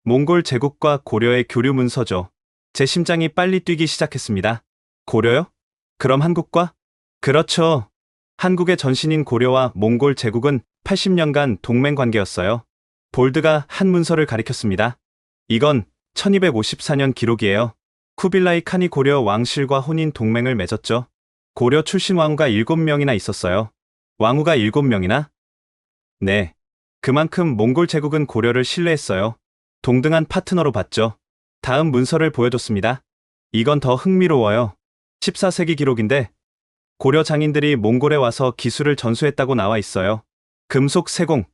D: 몽골 제국과 고려의 교류 문서죠. 제 심장이 빨리 뛰기 시작했습니다. 고려요? 그럼 한국과? 그렇죠. 한국의 전신인 고려와 몽골 제국은 80년간 동맹 관계였어요. 볼드가 한 문서를 가리켰습니다. 이건 1254년 기록이에요. 쿠빌라이 칸이 고려 왕실과 혼인 동맹을 맺었죠. 고려 출신 왕후가 7명이나 있었어요. 왕후가 7명이나? 네. 그만큼 몽골 제국은 고려를 신뢰했어요. 동등한 파트너로 봤죠. 다음 문서를 보여줬습니다. 이건 더 흥미로워요. 14세기 기록인데 고려 장인들이 몽골에 와서 기술을 전수했다고 나와 있어요. 금속 세공,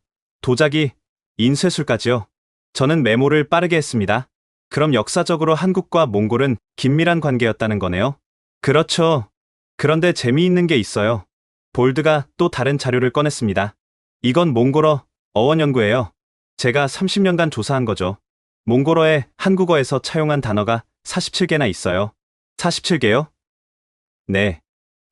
D: 도자기, 인쇄술까지요. 저는 메모를 빠르게 했습니다. 그럼 역사적으로 한국과 몽골은 긴밀한 관계였다는 거네요. 그렇죠. 그런데 재미있는 게 있어요. 볼드가 또 다른 자료를 꺼냈습니다. 이건 몽골어 어원 연구예요. 제가 30년간 조사한 거죠. 몽골어에 한국어에서 차용한 단어가 47개나 있어요. 47개요? 네.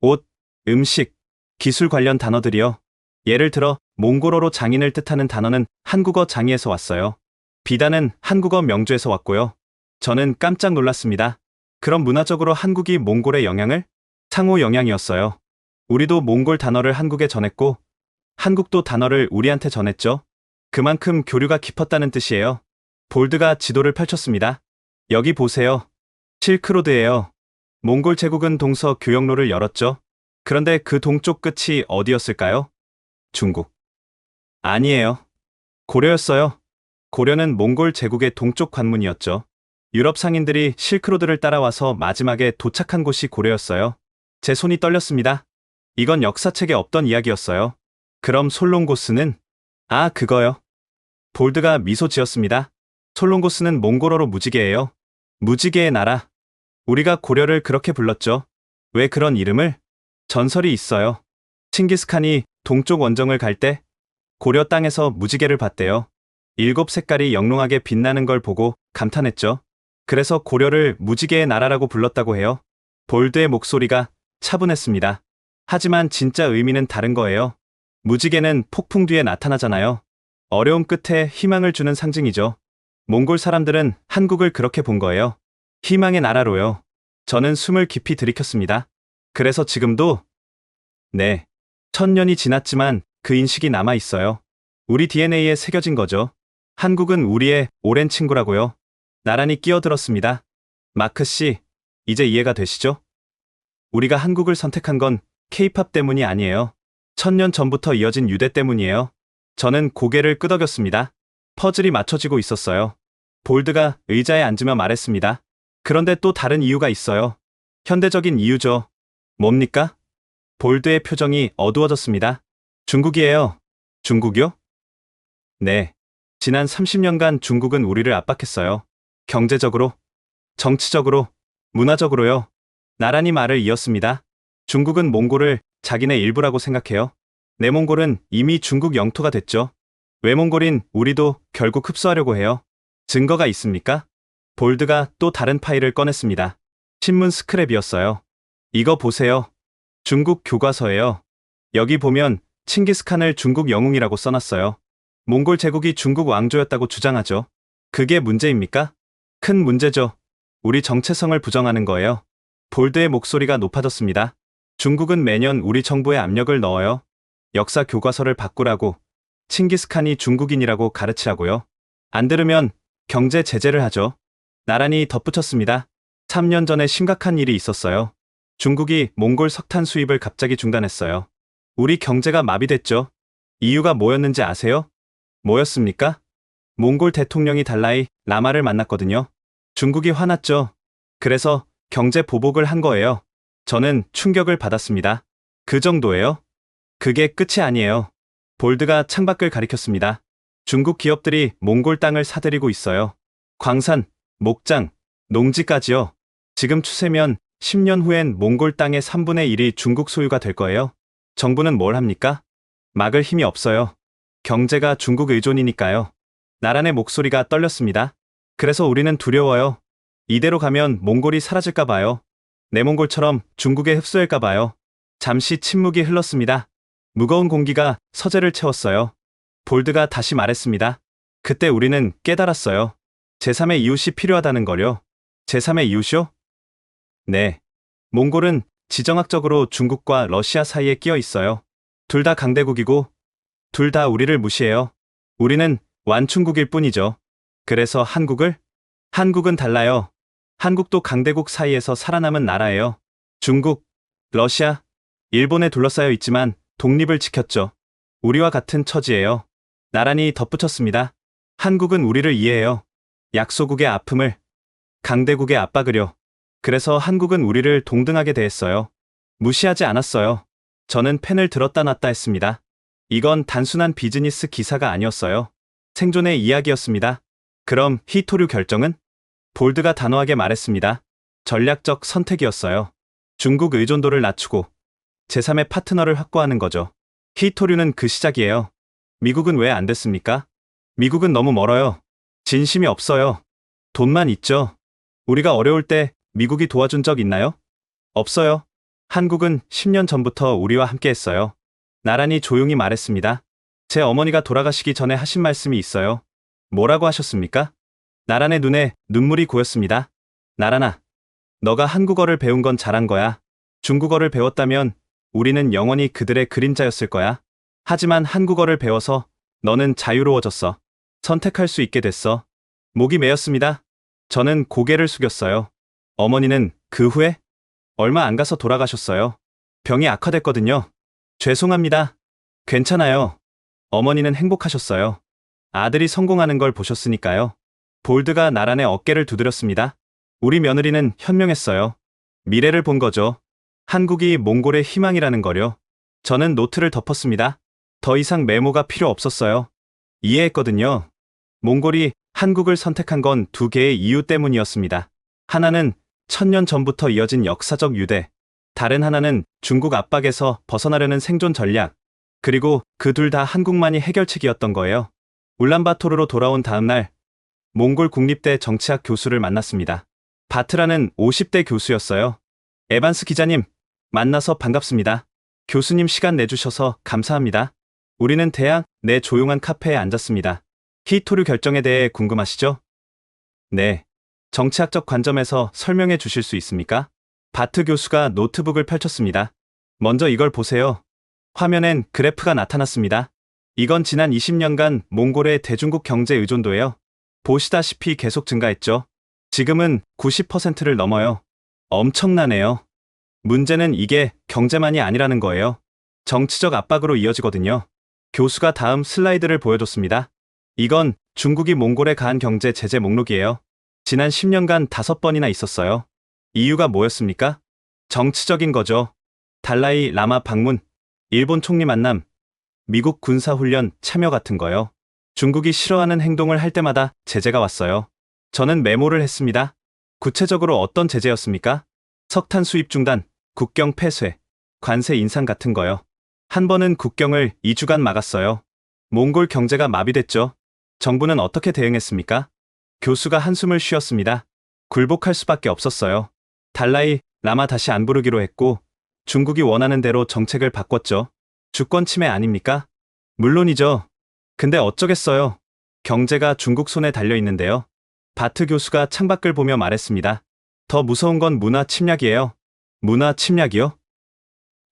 D: 옷, 음식, 기술 관련 단어들이요. 예를 들어 몽골어로 장인을 뜻하는 단어는 한국어 장이에서 왔어요. 비단은 한국어 명주에서 왔고요. 저는 깜짝 놀랐습니다. 그럼 문화적으로 한국이 몽골의 영향을? 상호 영향이었어요. 우리도 몽골 단어를 한국에 전했고 한국도 단어를 우리한테 전했죠. 그만큼 교류가 깊었다는 뜻이에요. 볼드가 지도를 펼쳤습니다. 여기 보세요. 실크로드예요. 몽골 제국은 동서 교역로를 열었죠. 그런데 그 동쪽 끝이 어디였을까요? 중국. 아니에요. 고려였어요. 고려는 몽골 제국의 동쪽 관문이었죠. 유럽 상인들이 실크로드를 따라와서 마지막에 도착한 곳이 고려였어요. 제 손이 떨렸습니다. 이건 역사책에 없던 이야기였어요. 그럼 솔롱고스는? 아, 그거요. 볼드가 미소 지었습니다. 솔롱고스는 몽골어로 무지개예요. 무지개의 나라. 우리가 고려를 그렇게 불렀죠. 왜 그런 이름을? 전설이 있어요. 칭기스칸이 동쪽 원정을 갈 때 고려 땅에서 무지개를 봤대요. 7색깔이 영롱하게 빛나는 걸 보고 감탄했죠. 그래서 고려를 무지개의 나라라고 불렀다고 해요. 볼드의 목소리가 차분했습니다. 하지만 진짜 의미는 다른 거예요. 무지개는 폭풍 뒤에 나타나잖아요. 어려움 끝에 희망을 주는 상징이죠. 몽골 사람들은 한국을 그렇게 본 거예요. 희망의 나라로요. 저는 숨을 깊이 들이켰습니다. 그래서 지금도? 네. 1000년이 지났지만 그 인식이 남아 있어요. 우리 DNA에 새겨진 거죠. 한국은 우리의 오랜 친구라고요. 나란히 끼어들었습니다. 마크 씨, 이제 이해가 되시죠? 우리가 한국을 선택한 건 K-팝 때문이 아니에요. 1000년 전부터 이어진 유대 때문이에요. 저는 고개를 끄덕였습니다. 퍼즐이 맞춰지고 있었어요. 볼드가 의자에 앉으며 말했습니다. 그런데 또 다른 이유가 있어요. 현대적인 이유죠. 뭡니까? 볼드의 표정이 어두워졌습니다. 중국이에요. 중국이요? 네. 지난 30년간 중국은 우리를 압박했어요. 경제적으로, 정치적으로, 문화적으로요. 나란히 말을 이었습니다. 중국은 몽골을 자기네 일부라고 생각해요. 내몽골은 이미 중국 영토가 됐죠. 외몽골인 우리도 결국 흡수하려고 해요. 증거가 있습니까? 볼드가 또 다른 파일을 꺼냈습니다. 신문 스크랩이었어요. 이거 보세요. 중국 교과서예요. 여기 보면 칭기스칸을 중국 영웅이라고 써놨어요. 몽골 제국이 중국 왕조였다고 주장하죠. 그게 문제입니까? 큰 문제죠. 우리 정체성을 부정하는 거예요. 볼드의 목소리가 높아졌습니다. 중국은 매년 우리 정부에 압력을 넣어요. 역사 교과서를 바꾸라고, 칭기스칸이 중국인이라고 가르치라고요. 안 들으면 경제 제재를 하죠. 나란히 덧붙였습니다. 3년 전에 심각한 일이 있었어요. 중국이 몽골 석탄 수입을 갑자기 중단했어요. 우리 경제가 마비됐죠. 이유가 뭐였는지 아세요? 뭐였습니까? 몽골 대통령이 달라이 라마를 만났거든요. 중국이 화났죠. 그래서 경제 보복을 한 거예요. 저는 충격을 받았습니다. 그 정도예요? 그게 끝이 아니에요. 볼드가 창밖을 가리켰습니다. 중국 기업들이 몽골 땅을 사들이고 있어요. 광산, 목장, 농지까지요. 지금 추세면 10년 후엔 몽골 땅의 3분의 1이 중국 소유가 될 거예요. 정부는 뭘 합니까? 막을 힘이 없어요. 경제가 중국 의존이니까요. 나란의 목소리가 떨렸습니다. 그래서 우리는 두려워요. 이대로 가면 몽골이 사라질까 봐요. 내몽골처럼 중국에 흡수할까 봐요. 잠시 침묵이 흘렀습니다. 무거운 공기가 서재를 채웠어요. 볼드가 다시 말했습니다. 그때 우리는 깨달았어요. 제3의 이웃이 필요하다는 거요. 제3의 이웃이요? 네. 몽골은 지정학적으로 중국과 러시아 사이에 끼어 있어요. 둘 다 강대국이고 둘 다 우리를 무시해요. 우리는 완충국일 뿐이죠. 그래서 한국은 달라요. 한국도 강대국 사이에서 살아남은 나라예요. 중국, 러시아, 일본에 둘러싸여 있지만 독립을 지켰죠. 우리와 같은 처지예요. 나란히 덧붙였습니다. 한국은 우리를 이해해요. 약소국의 아픔을, 강대국의 압박을요. 그래서 한국은 우리를 동등하게 대했어요. 무시하지 않았어요. 저는 펜을 들었다 놨다 했습니다. 이건 단순한 비즈니스 기사가 아니었어요. 생존의 이야기였습니다. 그럼 히토류 결정은? 볼드가 단호하게 말했습니다. 전략적 선택이었어요. 중국 의존도를 낮추고 제3의 파트너를 확보하는 거죠. 히토류는 그 시작이에요. 미국은 왜 안 됐습니까? 미국은 너무 멀어요. 진심이 없어요. 돈만 있죠. 우리가 어려울 때 미국이 도와준 적 있나요? 없어요. 한국은 10년 전부터 우리와 함께 했어요. 나란히 조용히 말했습니다. 제 어머니가 돌아가시기 전에 하신 말씀이 있어요. 뭐라고 하셨습니까? 나란의 눈에 눈물이 고였습니다. 나란아, 너가 한국어를 배운 건 잘한 거야. 중국어를 배웠다면 우리는 영원히 그들의 그림자였을 거야. 하지만 한국어를 배워서 너는 자유로워졌어. 선택할 수 있게 됐어. 목이 메였습니다. 저는 고개를 숙였어요. 어머니는 그 후에 얼마 안 가서 돌아가셨어요. 병이 악화됐거든요. 죄송합니다. 괜찮아요. 어머니는 행복하셨어요. 아들이 성공하는 걸 보셨으니까요. 볼드가 나란의 어깨를 두드렸습니다. 우리 며느리는 현명했어요. 미래를 본 거죠. 한국이 몽골의 희망이라는 거요. 저는 노트를 덮었습니다. 더 이상 메모가 필요 없었어요. 이해했거든요. 몽골이 한국을 선택한 건 두 개의 이유 때문이었습니다. 하나는 1000년 전부터 이어진 역사적 유대, 다른 하나는 중국 압박에서 벗어나려는 생존 전략, 그리고 그 둘 다 한국만이 해결책이었던 거예요. 울란바토르로 돌아온 다음 날, 몽골 국립대 정치학 교수를 만났습니다. 바트라는 50대 교수였어요. 에반스 기자님, 만나서 반갑습니다. 교수님 시간 내주셔서 감사합니다. 우리는 대학 내 조용한 카페에 앉았습니다. 히토류 결정에 대해 궁금하시죠? 네. 정치학적 관점에서 설명해 주실 수 있습니까? 바트 교수가 노트북을 펼쳤습니다. 먼저 이걸 보세요. 화면엔 그래프가 나타났습니다. 이건 지난 20년간 몽골의 대중국 경제 의존도예요. 보시다시피 계속 증가했죠. 지금은 90%를 넘어요. 엄청나네요. 문제는 이게 경제만이 아니라는 거예요. 정치적 압박으로 이어지거든요. 교수가 다음 슬라이드를 보여줬습니다. 이건 중국이 몽골에 가한 경제 제재 목록이에요. 지난 10년간 5번이나 있었어요. 이유가 뭐였습니까? 정치적인 거죠. 달라이 라마 방문, 일본 총리 만남, 미국 군사훈련 참여 같은 거요. 중국이 싫어하는 행동을 할 때마다 제재가 왔어요. 저는 메모를 했습니다. 구체적으로 어떤 제재였습니까? 석탄 수입 중단, 국경 폐쇄, 관세 인상 같은 거요. 한 번은 국경을 2주간 막았어요. 몽골 경제가 마비됐죠. 정부는 어떻게 대응했습니까? 교수가 한숨을 쉬었습니다. 굴복할 수밖에 없었어요. 달라이 라마 다시 안 부르기로 했고 중국이 원하는 대로 정책을 바꿨죠. 주권 침해 아닙니까? 물론이죠. 근데 어쩌겠어요. 경제가 중국 손에 달려 있는데요. 바트 교수가 창밖을 보며 말했습니다. 더 무서운 건 문화 침략이에요. 문화 침략이요?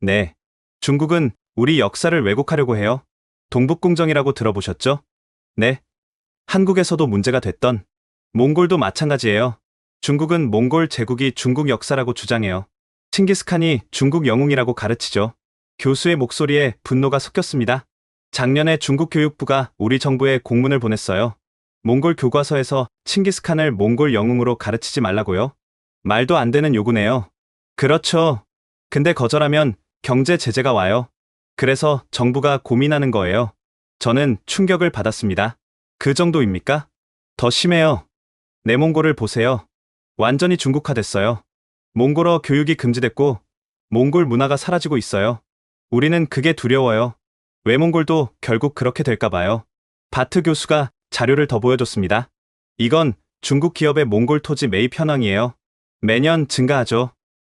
D: 네. 중국은 우리 역사를 왜곡하려고 해요. 동북공정이라고 들어보셨죠? 네. 한국에서도 문제가 됐던 몽골도 마찬가지예요. 중국은 몽골 제국이 중국 역사라고 주장해요. 칭기스칸이 중국 영웅이라고 가르치죠. 교수의 목소리에 분노가 섞였습니다. 작년에 중국 교육부가 우리 정부에 공문을 보냈어요. 몽골 교과서에서 칭기스칸을 몽골 영웅으로 가르치지 말라고요. 말도 안 되는 요구네요. 그렇죠. 근데 거절하면 경제 제재가 와요. 그래서 정부가 고민하는 거예요. 저는 충격을 받았습니다. 그 정도입니까? 더 심해요. 내몽골을 보세요. 완전히 중국화됐어요. 몽골어 교육이 금지됐고 몽골 문화가 사라지고 있어요. 우리는 그게 두려워요. 외몽골도 결국 그렇게 될까 봐요. 바트 교수가 자료를 더 보여줬습니다. 이건 중국 기업의 몽골 토지 매입 현황이에요. 매년 증가하죠.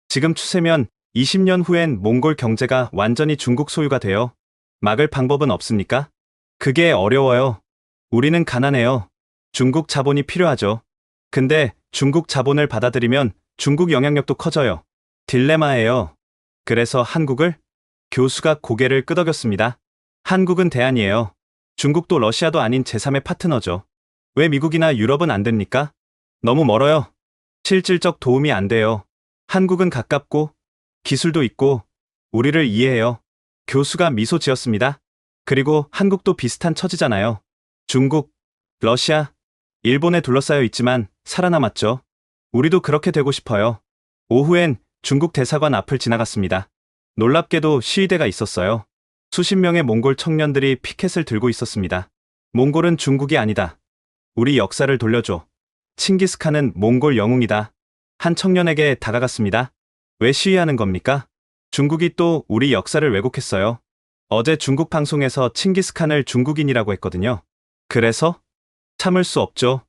D: 지금 추세면 20년 후엔 몽골 경제가 완전히 중국 소유가 돼요. 막을 방법은 없습니까? 그게 어려워요. 우리는 가난해요. 중국 자본이 필요하죠. 근데 중국 자본을 받아들이면 중국 영향력도 커져요. 딜레마예요. 그래서 한국을? 교수가 고개를 끄덕였습니다. 한국은 대안이에요. 중국도 러시아도 아닌 제3의 파트너죠. 왜 미국이나 유럽은 안 됩니까? 너무 멀어요. 실질적 도움이 안 돼요. 한국은 가깝고 기술도 있고 우리를 이해해요. 교수가 미소 지었습니다. 그리고 한국도 비슷한 처지잖아요. 중국, 러시아, 일본에 둘러싸여 있지만 살아남았죠. 우리도 그렇게 되고 싶어요. 오후엔 중국 대사관 앞을 지나갔습니다. 놀랍게도 시위대가 있었어요. 수십 명의 몽골 청년들이 피켓을 들고 있었습니다. 몽골은 중국이 아니다. 우리 역사를 돌려줘. 칭기스칸은 몽골 영웅이다. 한 청년에게 다가갔습니다. 왜 시위하는 겁니까? 중국이 또 우리 역사를 왜곡했어요. 어제 중국 방송에서 칭기스칸을 중국인이라고 했거든요. 그래서? 참을 수 없죠.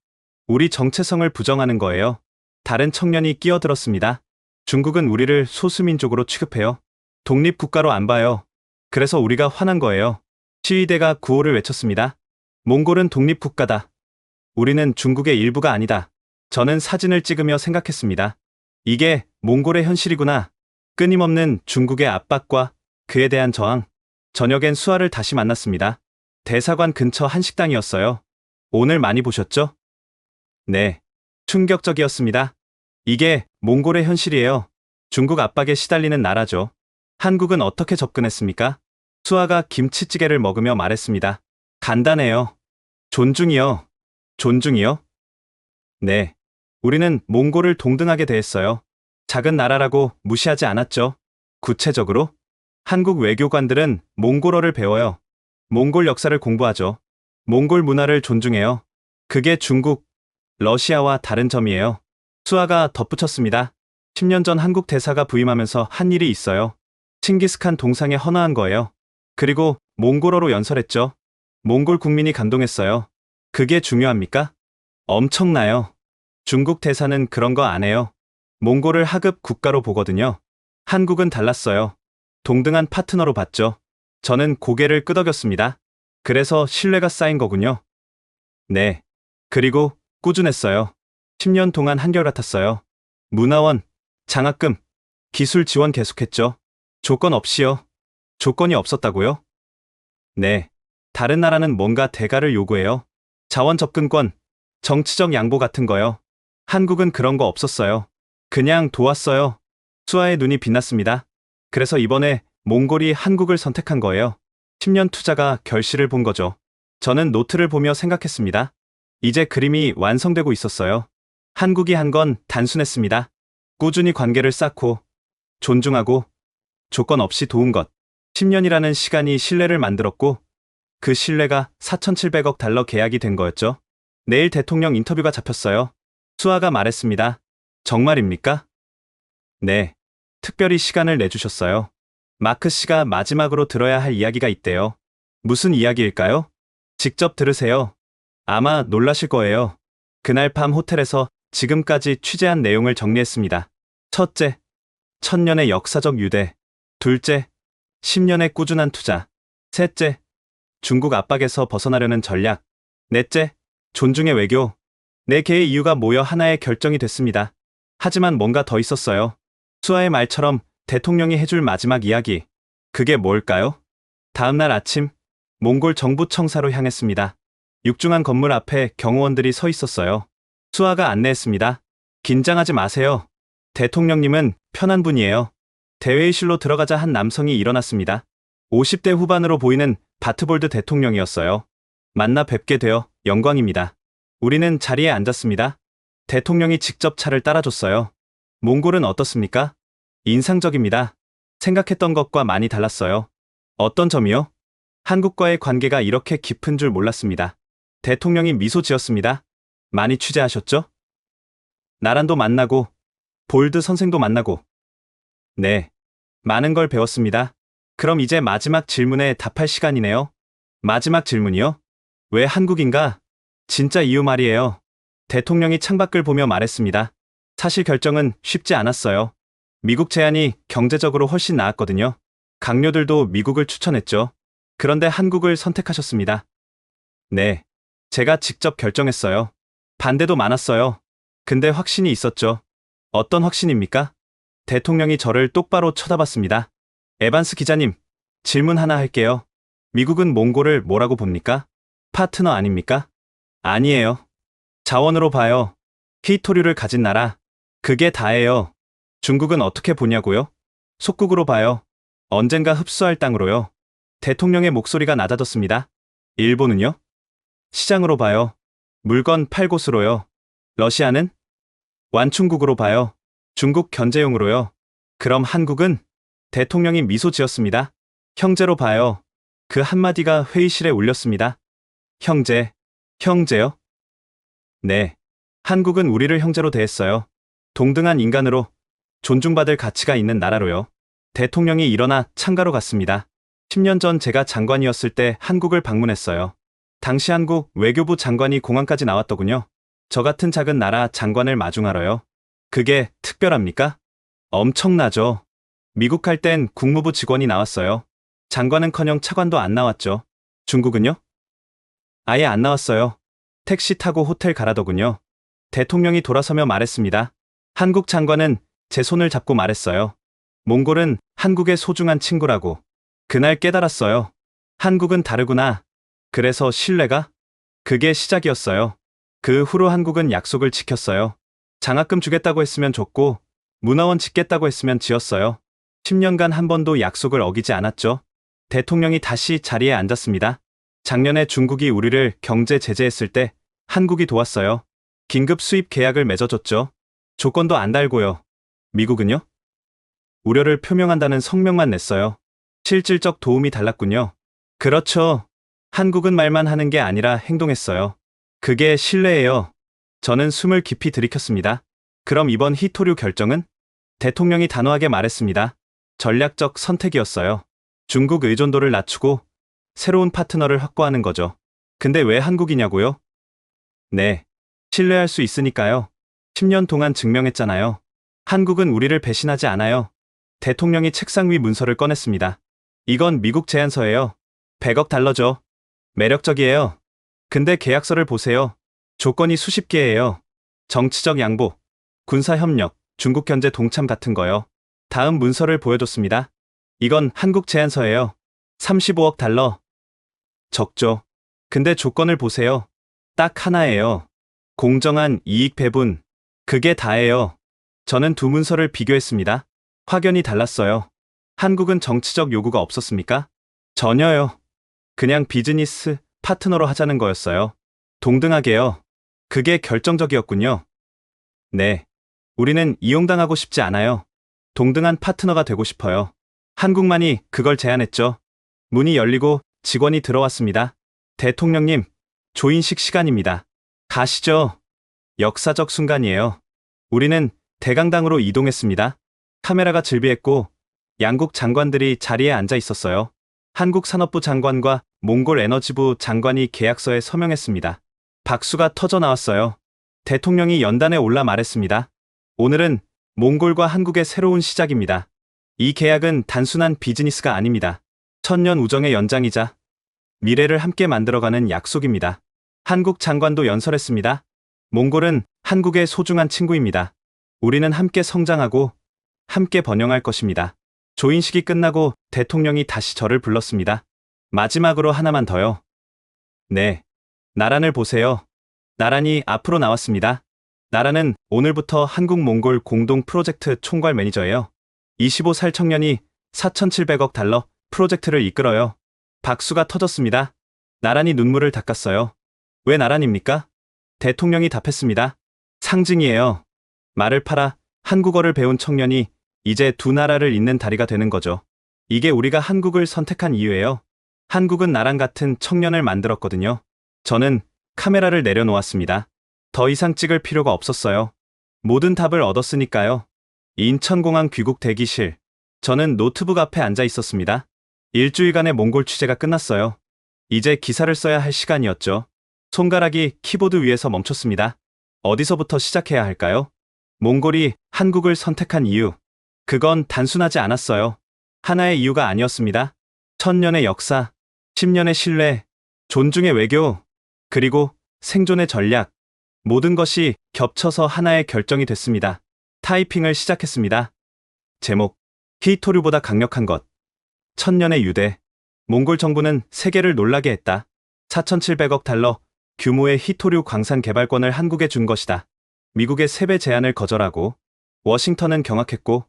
D: 우리 정체성을 부정하는 거예요. 다른 청년이 끼어들었습니다. 중국은 우리를 소수민족으로 취급해요. 독립국가로 안 봐요. 그래서 우리가 화난 거예요. 시위대가 구호를 외쳤습니다. 몽골은 독립국가다. 우리는 중국의 일부가 아니다. 저는 사진을 찍으며 생각했습니다. 이게 몽골의 현실이구나. 끊임없는 중국의 압박과 그에 대한 저항. 저녁엔 수아를 다시 만났습니다. 대사관 근처 한식당이었어요. 오늘 많이 보셨죠? 네. 충격적이었습니다. 이게 몽골의 현실이에요. 중국 압박에 시달리는 나라죠. 한국은 어떻게 접근했습니까? 수아가 김치찌개를 먹으며 말했습니다. 간단해요. 존중이요. 존중이요? 네. 우리는 몽골을 동등하게 대했어요. 작은 나라라고 무시하지 않았죠. 구체적으로? 한국 외교관들은 몽골어를 배워요. 몽골 역사를 공부하죠. 몽골 문화를 존중해요. 그게 중국, 러시아와 다른 점이에요. 수아가 덧붙였습니다. 10년 전 한국 대사가 부임하면서 한 일이 있어요. 칭기스칸 동상에 헌화한 거예요. 그리고 몽골어로 연설했죠. 몽골 국민이 감동했어요. 그게 중요합니까? 엄청나요. 중국 대사는 그런 거 안 해요. 몽골을 하급 국가로 보거든요. 한국은 달랐어요. 동등한 파트너로 봤죠. 저는 고개를 끄덕였습니다. 그래서 신뢰가 쌓인 거군요. 네. 그리고 꾸준했어요. 10년 동안 한결같았어요. 문화원, 장학금, 기술 지원 계속했죠. 조건 없이요. 조건이 없었다고요? 네. 다른 나라는 뭔가 대가를 요구해요. 자원 접근권, 정치적 양보 같은 거요. 한국은 그런 거 없었어요. 그냥 도왔어요. 수아의 눈이 빛났습니다. 그래서 이번에 몽골이 한국을 선택한 거예요. 10년 투자가 결실을 본 거죠. 저는 노트를 보며 생각했습니다. 이제 그림이 완성되고 있었어요. 한국이 한 건 단순했습니다. 꾸준히 관계를 쌓고, 존중하고, 조건 없이 도운 것. 10년이라는 시간이 신뢰를 만들었고, 그 신뢰가 4,700억 달러 계약이 된 거였죠. 내일 대통령 인터뷰가 잡혔어요. 수아가 말했습니다. 정말입니까? 네. 특별히 시간을 내주셨어요. 마크 씨가 마지막으로 들어야 할 이야기가 있대요. 무슨 이야기일까요? 직접 들으세요. 아마 놀라실 거예요. 그날 밤 호텔에서 지금까지 취재한 내용을 정리했습니다. 첫째, 1000년의 역사적 유대. 둘째, 10년의 꾸준한 투자. 셋째, 중국 압박에서 벗어나려는 전략. 넷째, 존중의 외교. 네 개의 이유가 모여 하나의 결정이 됐습니다. 하지만 뭔가 더 있었어요. 수아의 말처럼 대통령이 해줄 마지막 이야기. 그게 뭘까요? 다음날 아침, 몽골 정부 청사로 향했습니다. 육중한 건물 앞에 경호원들이 서 있었어요. 수아가 안내했습니다. 긴장하지 마세요. 대통령님은 편한 분이에요. 대회의실로 들어가자 한 남성이 일어났습니다. 50대 후반으로 보이는 바트볼드 대통령이었어요. 만나 뵙게 되어 영광입니다. 우리는 자리에 앉았습니다. 대통령이 직접 차를 따라줬어요. 몽골은 어떻습니까? 인상적입니다. 생각했던 것과 많이 달랐어요. 어떤 점이요? 한국과의 관계가 이렇게 깊은 줄 몰랐습니다. 대통령이 미소 지었습니다. 많이 취재하셨죠? 나란도 만나고, 볼드 선생도 만나고. 네, 많은 걸 배웠습니다. 그럼 이제 마지막 질문에 답할 시간이네요. 마지막 질문이요? 왜 한국인가? 진짜 이유 말이에요. 대통령이 창밖을 보며 말했습니다. 사실 결정은 쉽지 않았어요. 미국 제안이 경제적으로 훨씬 나았거든요. 강요들도 미국을 추천했죠. 그런데 한국을 선택하셨습니다. 네, 제가 직접 결정했어요. 반대도 많았어요. 근데 확신이 있었죠. 어떤 확신입니까? 대통령이 저를 똑바로 쳐다봤습니다. 에반스 기자님, 질문 하나 할게요. 미국은 몽골을 뭐라고 봅니까? 파트너 아닙니까? 아니에요. 자원으로 봐요. 히토류를 가진 나라. 그게 다예요. 중국은 어떻게 보냐고요? 속국으로 봐요. 언젠가 흡수할 땅으로요. 대통령의 목소리가 낮아졌습니다. 일본은요? 시장으로 봐요. 물건 팔 곳으로요. 러시아는? 완충국으로 봐요. 중국 견제용으로요. 그럼 한국은? 대통령이 미소 지었습니다. 형제로 봐요. 그 한마디가 회의실에 울렸습니다. 형제, 형제요? 네. 한국은 우리를 형제로 대했어요. 동등한 인간으로, 존중받을 가치가 있는 나라로요. 대통령이 일어나 창가로 갔습니다. 10년 전 제가 장관이었을 때 한국을 방문했어요. 당시 한국 외교부 장관이 공항까지 나왔더군요. 저 같은 작은 나라 장관을 마중하러요. 그게 특별합니까? 엄청나죠. 미국 갈 땐 국무부 직원이 나왔어요. 장관은커녕 차관도 안 나왔죠. 중국은요? 아예 안 나왔어요. 택시 타고 호텔 가라더군요. 대통령이 돌아서며 말했습니다. 한국 장관은 제 손을 잡고 말했어요. 몽골은 한국의 소중한 친구라고. 그날 깨달았어요. 한국은 다르구나. 그래서 신뢰가? 그게 시작이었어요. 그 후로 한국은 약속을 지켰어요. 장학금 주겠다고 했으면 줬고, 문화원 짓겠다고 했으면 지었어요. 10년간 한 번도 약속을 어기지 않았죠. 대통령이 다시 자리에 앉았습니다. 작년에 중국이 우리를 경제 제재했을 때 한국이 도왔어요. 긴급 수입 계약을 맺어줬죠. 조건도 안 달고요. 미국은요? 우려를 표명한다는 성명만 냈어요. 실질적 도움이 달랐군요. 그렇죠. 한국은 말만 하는 게 아니라 행동했어요. 그게 신뢰예요. 저는 숨을 깊이 들이켰습니다. 그럼 이번 히토류 결정은? 대통령이 단호하게 말했습니다. 전략적 선택이었어요. 중국 의존도를 낮추고 새로운 파트너를 확보하는 거죠. 근데 왜 한국이냐고요? 네. 신뢰할 수 있으니까요. 10년 동안 증명했잖아요. 한국은 우리를 배신하지 않아요. 대통령이 책상 위 문서를 꺼냈습니다. 이건 미국 제안서예요. 100억 달러죠. 매력적이에요. 근데 계약서를 보세요. 조건이 수십 개예요. 정치적 양보, 군사협력, 중국 견제 동참 같은 거요. 다음 문서를 보여줬습니다. 이건 한국 제안서예요. 35억 달러. 적죠. 근데 조건을 보세요. 딱 하나예요. 공정한 이익 배분. 그게 다예요. 저는 두 문서를 비교했습니다. 확연히 달랐어요. 한국은 정치적 요구가 없었습니까? 전혀요. 그냥 비즈니스 파트너로 하자는 거였어요. 동등하게요. 그게 결정적이었군요. 네. 우리는 이용당하고 싶지 않아요. 동등한 파트너가 되고 싶어요. 한국만이 그걸 제안했죠. 문이 열리고 직원이 들어왔습니다. 대통령님, 조인식 시간입니다. 가시죠. 역사적 순간이에요. 우리는 대강당으로 이동했습니다. 카메라가 즐비했고 양국 장관들이 자리에 앉아 있었어요. 한국 산업부 장관과 몽골 에너지부 장관이 계약서에 서명했습니다. 박수가 터져 나왔어요. 대통령이 연단에 올라 말했습니다. 오늘은 몽골과 한국의 새로운 시작입니다. 이 계약은 단순한 비즈니스가 아닙니다. 천년 우정의 연장이자 미래를 함께 만들어가는 약속입니다. 한국 장관도 연설했습니다. 몽골은 한국의 소중한 친구입니다. 우리는 함께 성장하고 함께 번영할 것입니다. 조인식이 끝나고 대통령이 다시 저를 불렀습니다. 마지막으로 하나만 더요. 네. 나란을 보세요. 나란이 앞으로 나왔습니다. 나란은 오늘부터 한국-몽골 공동 프로젝트 총괄 매니저예요. 25살 청년이 4,700억 달러 프로젝트를 이끌어요. 박수가 터졌습니다. 나란이 눈물을 닦았어요. 왜 나란입니까? 대통령이 답했습니다. 상징이에요. 말을 팔아 한국어를 배운 청년이 이제 두 나라를 잇는 다리가 되는 거죠. 이게 우리가 한국을 선택한 이유예요. 한국은 나랑 같은 청년을 만들었거든요. 저는 카메라를 내려놓았습니다. 더 이상 찍을 필요가 없었어요. 모든 답을 얻었으니까요. 인천공항 귀국 대기실. 저는 노트북 앞에 앉아 있었습니다. 일주일간의 몽골 취재가 끝났어요. 이제 기사를 써야 할 시간이었죠. 손가락이 키보드 위에서 멈췄습니다. 어디서부터 시작해야 할까요? 몽골이 한국을 선택한 이유. 그건 단순하지 않았어요. 하나의 이유가 아니었습니다. 1000년의 역사, 10년의 신뢰, 존중의 외교, 그리고 생존의 전략. 모든 것이 겹쳐서 하나의 결정이 됐습니다. 타이핑을 시작했습니다. 제목, 히토류보다 강력한 것. 1000년의 유대. 몽골 정부는 세계를 놀라게 했다. 4,700억 달러 규모의 히토류 광산 개발권을 한국에 준 것이다. 미국의 3배 제안을 거절하고 워싱턴은 경악했고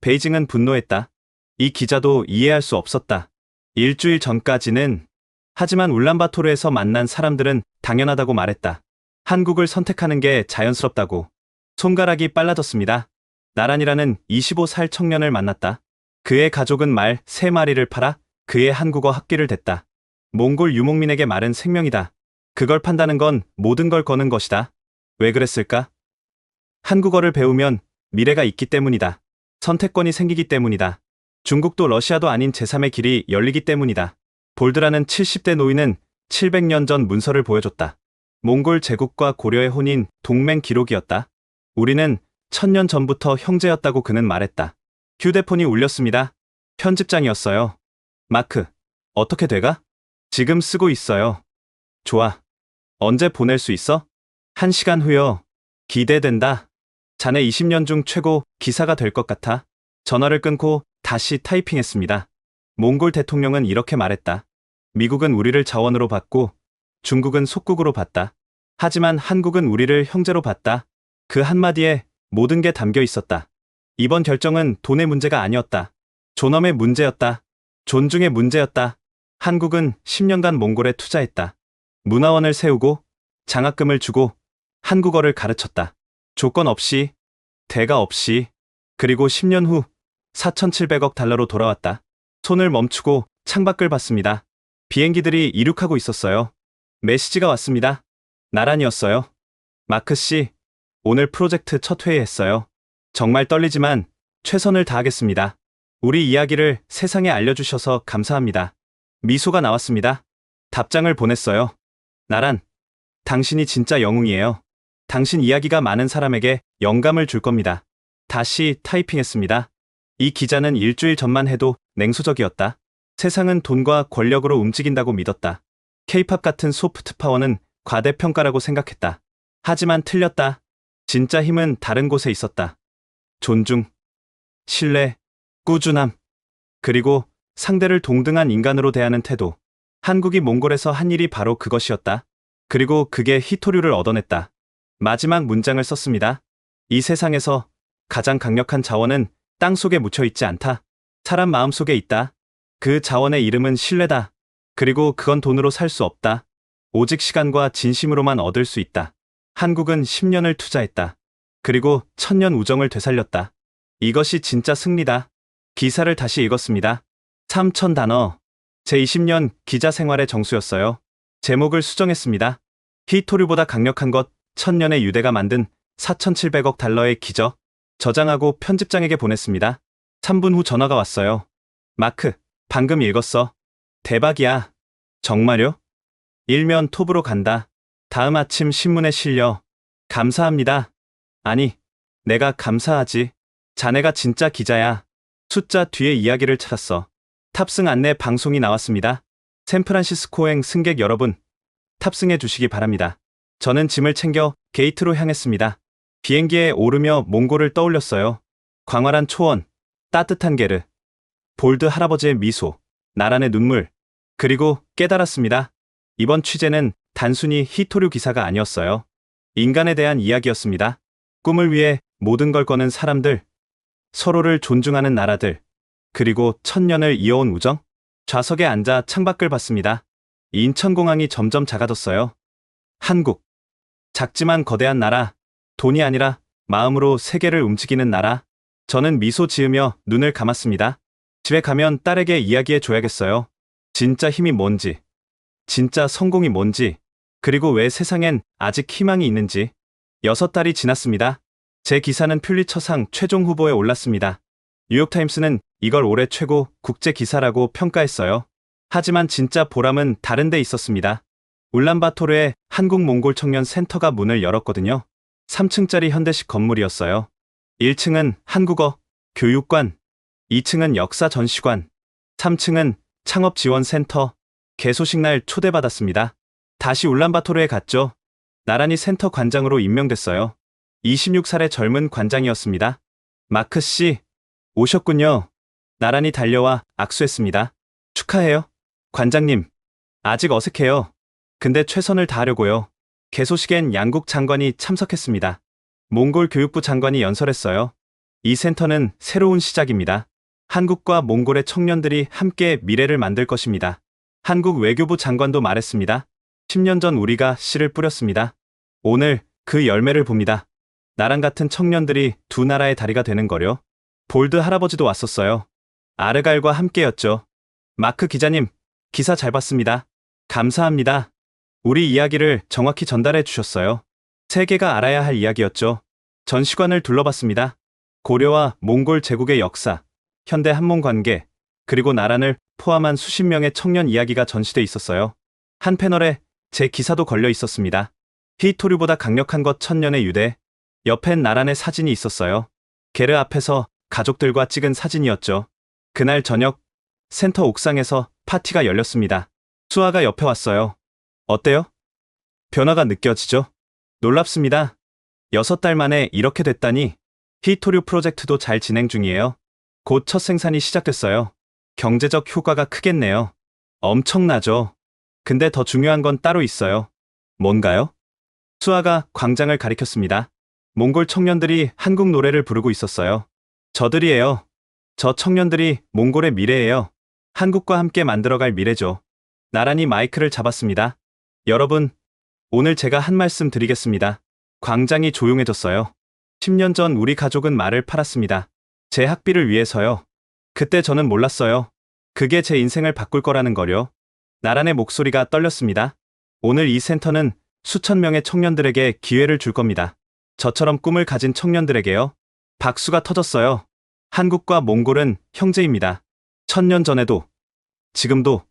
D: 베이징은 분노했다. 이 기자도 이해할 수 없었다. 일주일 전까지는 하지만 울란바토르에서 만난 사람들은 당연하다고 말했다. 한국을 선택하는 게 자연스럽다고. 손가락이 빨라졌습니다. 나란이라는 25살 청년을 만났다. 그의 가족은 말 3마리를 팔아 그의 한국어 학기를 댔다. 몽골 유목민에게 말은 생명이다. 그걸 판다는 건 모든 걸 거는 것이다. 왜 그랬을까? 한국어를 배우면 미래가 있기 때문이다. 선택권이 생기기 때문이다. 중국도 러시아도 아닌 제3의 길이 열리기 때문이다. 볼드라는 70대 노인은 700년 전 문서를 보여줬다. 몽골 제국과 고려의 혼인 동맹 기록이었다. 우리는 1000년 전부터 형제였다고 그는 말했다. 휴대폰이 울렸습니다. 편집장이었어요. 마크, 어떻게 돼가? 지금 쓰고 있어요. 좋아. 언제 보낼 수 있어? 1시간 후요. 기대된다. 자네 20년 중 최고 기사가 될 것 같아. 전화를 끊고 다시 타이핑했습니다. 몽골 대통령은 이렇게 말했다. 미국은 우리를 자원으로 봤고 중국은 속국으로 봤다. 하지만 한국은 우리를 형제로 봤다. 그 한마디에 모든 게 담겨 있었다. 이번 결정은 돈의 문제가 아니었다. 존엄의 문제였다. 존중의 문제였다. 한국은 10년간 몽골에 투자했다. 문화원을 세우고 장학금을 주고 한국어를 가르쳤다. 조건 없이, 대가 없이. 그리고 10년 후 4,700억 달러로 돌아왔다. 손을 멈추고 창밖을 봤습니다. 비행기들이 이륙하고 있었어요. 메시지가 왔습니다. 나란이었어요. 마크 씨, 오늘 프로젝트 첫 회의했어요. 정말 떨리지만 최선을 다하겠습니다. 우리 이야기를 세상에 알려주셔서 감사합니다. 미소가 나왔습니다. 답장을 보냈어요. 나란, 당신이 진짜 영웅이에요. 당신 이야기가 많은 사람에게 영감을 줄 겁니다. 다시 타이핑했습니다. 이 기자는 일주일 전만 해도 냉소적이었다. 세상은 돈과 권력으로 움직인다고 믿었다. K-팝 같은 소프트 파워는 과대평가라고 생각했다. 하지만 틀렸다. 진짜 힘은 다른 곳에 있었다. 존중, 신뢰, 꾸준함, 그리고 상대를 동등한 인간으로 대하는 태도. 한국이 몽골에서 한 일이 바로 그것이었다. 그리고 그게 히토류를 얻어냈다. 마지막 문장을 썼습니다. 이 세상에서 가장 강력한 자원은 땅속에 묻혀 있지 않다. 사람 마음속에 있다. 그 자원의 이름은 신뢰다. 그리고 그건 돈으로 살 수 없다. 오직 시간과 진심으로만 얻을 수 있다. 한국은 10년을 투자했다. 그리고 1000년 우정을 되살렸다. 이것이 진짜 승리다. 기사를 다시 읽었습니다. 3000단어. 제 20년 기자 생활의 정수였어요. 제목을 수정했습니다. 히토류보다 강력한 것, 1000년의 유대가 만든 4,700억 달러의 기적. 저장하고 편집장에게 보냈습니다. 3분 후 전화가 왔어요. 마크, 방금 읽었어. 대박이야. 정말요? 일면 톱으로 간다. 다음 아침 신문에 실려. 감사합니다. 아니, 내가 감사하지. 자네가 진짜 기자야. 숫자 뒤에 이야기를 찾았어. 탑승 안내 방송이 나왔습니다. 샌프란시스코행 승객 여러분, 탑승해 주시기 바랍니다. 저는 짐을 챙겨 게이트로 향했습니다. 비행기에 오르며 몽골을 떠올렸어요. 광활한 초원, 따뜻한 게르, 볼드 할아버지의 미소, 나란의 눈물. 그리고 깨달았습니다. 이번 취재는 단순히 히토류 기사가 아니었어요. 인간에 대한 이야기였습니다. 꿈을 위해 모든 걸 거는 사람들, 서로를 존중하는 나라들, 그리고 1000년을 이어온 우정. 좌석에 앉아 창밖을 봤습니다. 인천공항이 점점 작아졌어요. 한국. 작지만 거대한 나라. 돈이 아니라 마음으로 세계를 움직이는 나라. 저는 미소 지으며 눈을 감았습니다. 집에 가면 딸에게 이야기해 줘야겠어요. 진짜 힘이 뭔지, 진짜 성공이 뭔지, 그리고 왜 세상엔 아직 희망이 있는지. 6달이 지났습니다. 제 기사는 퓰리처상 최종 후보에 올랐습니다. 뉴욕타임스는 이걸 올해 최고 국제 기사라고 평가했어요. 하지만 진짜 보람은 다른 데 있었습니다. 울란바토르에 한국-몽골 청년 센터가 문을 열었거든요. 3층짜리 현대식 건물이었어요. 1층은 한국어, 교육관, 2층은 역사 전시관, 3층은 창업지원센터, 개소식 날 초대받았습니다. 다시 울란바토르에 갔죠. 나란히 센터 관장으로 임명됐어요. 26살의 젊은 관장이었습니다. 마크 씨, 오셨군요. 나란히 달려와 악수했습니다. 축하해요. 관장님, 아직 어색해요. 근데 최선을 다하려고요. 개소식엔 양국 장관이 참석했습니다. 몽골 교육부 장관이 연설했어요. 이 센터는 새로운 시작입니다. 한국과 몽골의 청년들이 함께 미래를 만들 것입니다. 한국 외교부 장관도 말했습니다. 10년 전 우리가 씨를 뿌렸습니다. 오늘 그 열매를 봅니다. 나랑 같은 청년들이 두 나라의 다리가 되는 거려. 볼드 할아버지도 왔었어요. 아르갈과 함께였죠. 마크 기자님, 기사 잘 봤습니다. 감사합니다. 우리 이야기를 정확히 전달해 주셨어요. 세계가 알아야 할 이야기였죠. 전시관을 둘러봤습니다. 고려와 몽골 제국의 역사, 현대 한몽 관계, 그리고 나란을 포함한 수십 명의 청년 이야기가 전시돼 있었어요. 한 패널에 제 기사도 걸려 있었습니다. 히토류보다 강력한 것 천년의 유대. 옆엔 나란의 사진이 있었어요. 게르 앞에서 가족들과 찍은 사진이었죠. 그날 저녁 센터 옥상에서 파티가 열렸습니다. 수아가 옆에 왔어요. 어때요? 변화가 느껴지죠? 놀랍습니다. 6달 만에 이렇게 됐다니. 히토류 프로젝트도 잘 진행 중이에요. 곧 첫 생산이 시작됐어요. 경제적 효과가 크겠네요. 엄청나죠. 근데 더 중요한 건 따로 있어요. 뭔가요? 수아가 광장을 가리켰습니다. 몽골 청년들이 한국 노래를 부르고 있었어요. 저들이에요. 저 청년들이 몽골의 미래예요. 한국과 함께 만들어갈 미래죠. 나란히 마이크를 잡았습니다. 여러분, 오늘 제가 한 말씀 드리겠습니다. 광장이 조용해졌어요. 10년 전 우리 가족은 말을 팔았습니다. 제 학비를 위해서요. 그때 저는 몰랐어요. 그게 제 인생을 바꿀 거라는 거요. 나란의 목소리가 떨렸습니다. 오늘 이 센터는 수천 명의 청년들에게 기회를 줄 겁니다. 저처럼 꿈을 가진 청년들에게요. 박수가 터졌어요. 한국과 몽골은 형제입니다. 1000년 전에도, 지금도,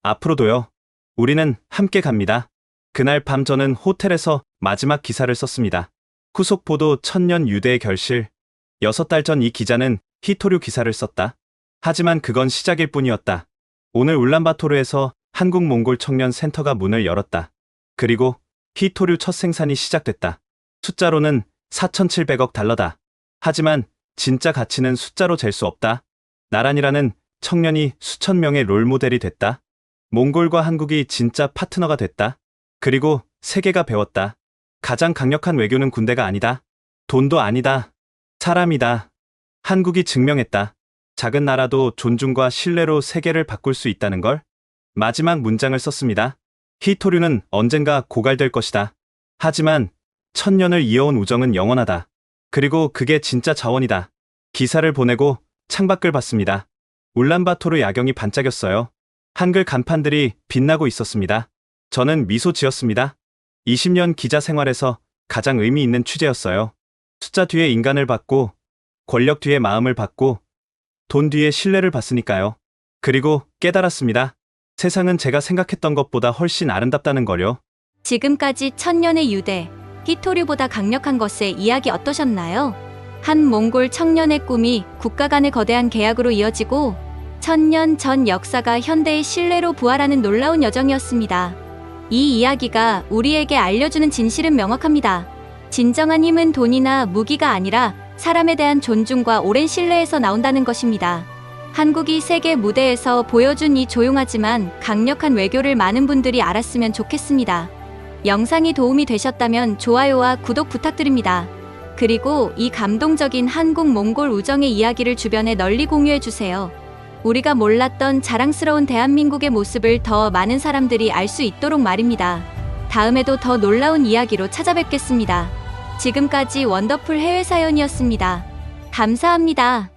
D: 앞으로도요. 우리는 함께 갑니다. 그날 밤 저는 호텔에서 마지막 기사를 썼습니다. 후속 보도 1000년 유대의 결실. 6달 전 이 기자는 히토류 기사를 썼다. 하지만 그건 시작일 뿐이었다. 오늘 울란바토르에서 한국-몽골 청년 센터가 문을 열었다. 그리고 히토류 첫 생산이 시작됐다. 숫자로는 4,700억 달러다. 하지만 진짜 가치는 숫자로 잴 수 없다. 나란이라는 청년이 수천 명의 롤모델이 됐다. 몽골과 한국이 진짜 파트너가 됐다. 그리고 세계가 배웠다. 가장 강력한 외교는 군대가 아니다. 돈도 아니다. 사람이다. 한국이 증명했다. 작은 나라도 존중과 신뢰로 세계를 바꿀 수 있다는 걸. 마지막 문장을 썼습니다. 히토류는 언젠가 고갈될 것이다. 하지만 1000년을 이어온 우정은 영원하다. 그리고 그게 진짜 자원이다. 기사를 보내고 창밖을 봤습니다. 울란바토르 야경이 반짝였어요. 한글 간판들이 빛나고 있었습니다. 저는 미소 지었습니다. 20년 기자 생활에서 가장 의미 있는 취재였어요. 숫자 뒤에 인간을 받고, 권력 뒤에 마음을 받고, 돈 뒤에 신뢰를 받으니까요. 그리고 깨달았습니다. 세상은 제가 생각했던 것보다 훨씬 아름답다는 거요.
E: 지금까지 1000년의 유대, 히토류보다 강력한 것의 이야기 어떠셨나요? 한 몽골 청년의 꿈이 국가 간의 거대한 계약으로 이어지고 1000년 전 역사가 현대의 신뢰로 부활하는 놀라운 여정이었습니다. 이 이야기가 우리에게 알려주는 진실은 명확합니다. 진정한 힘은 돈이나 무기가 아니라 사람에 대한 존중과 오랜 신뢰에서 나온다는 것입니다. 한국이 세계 무대에서 보여준 이 조용하지만 강력한 외교를 많은 분들이 알았으면 좋겠습니다. 영상이 도움이 되셨다면 좋아요와 구독 부탁드립니다. 그리고 이 감동적인 한국-몽골 우정의 이야기를 주변에 널리 공유해주세요. 우리가 몰랐던 자랑스러운 대한민국의 모습을 더 많은 사람들이 알 수 있도록 말입니다. 다음에도 더 놀라운 이야기로 찾아뵙겠습니다. 지금까지 원더풀 해외사연이었습니다. 감사합니다.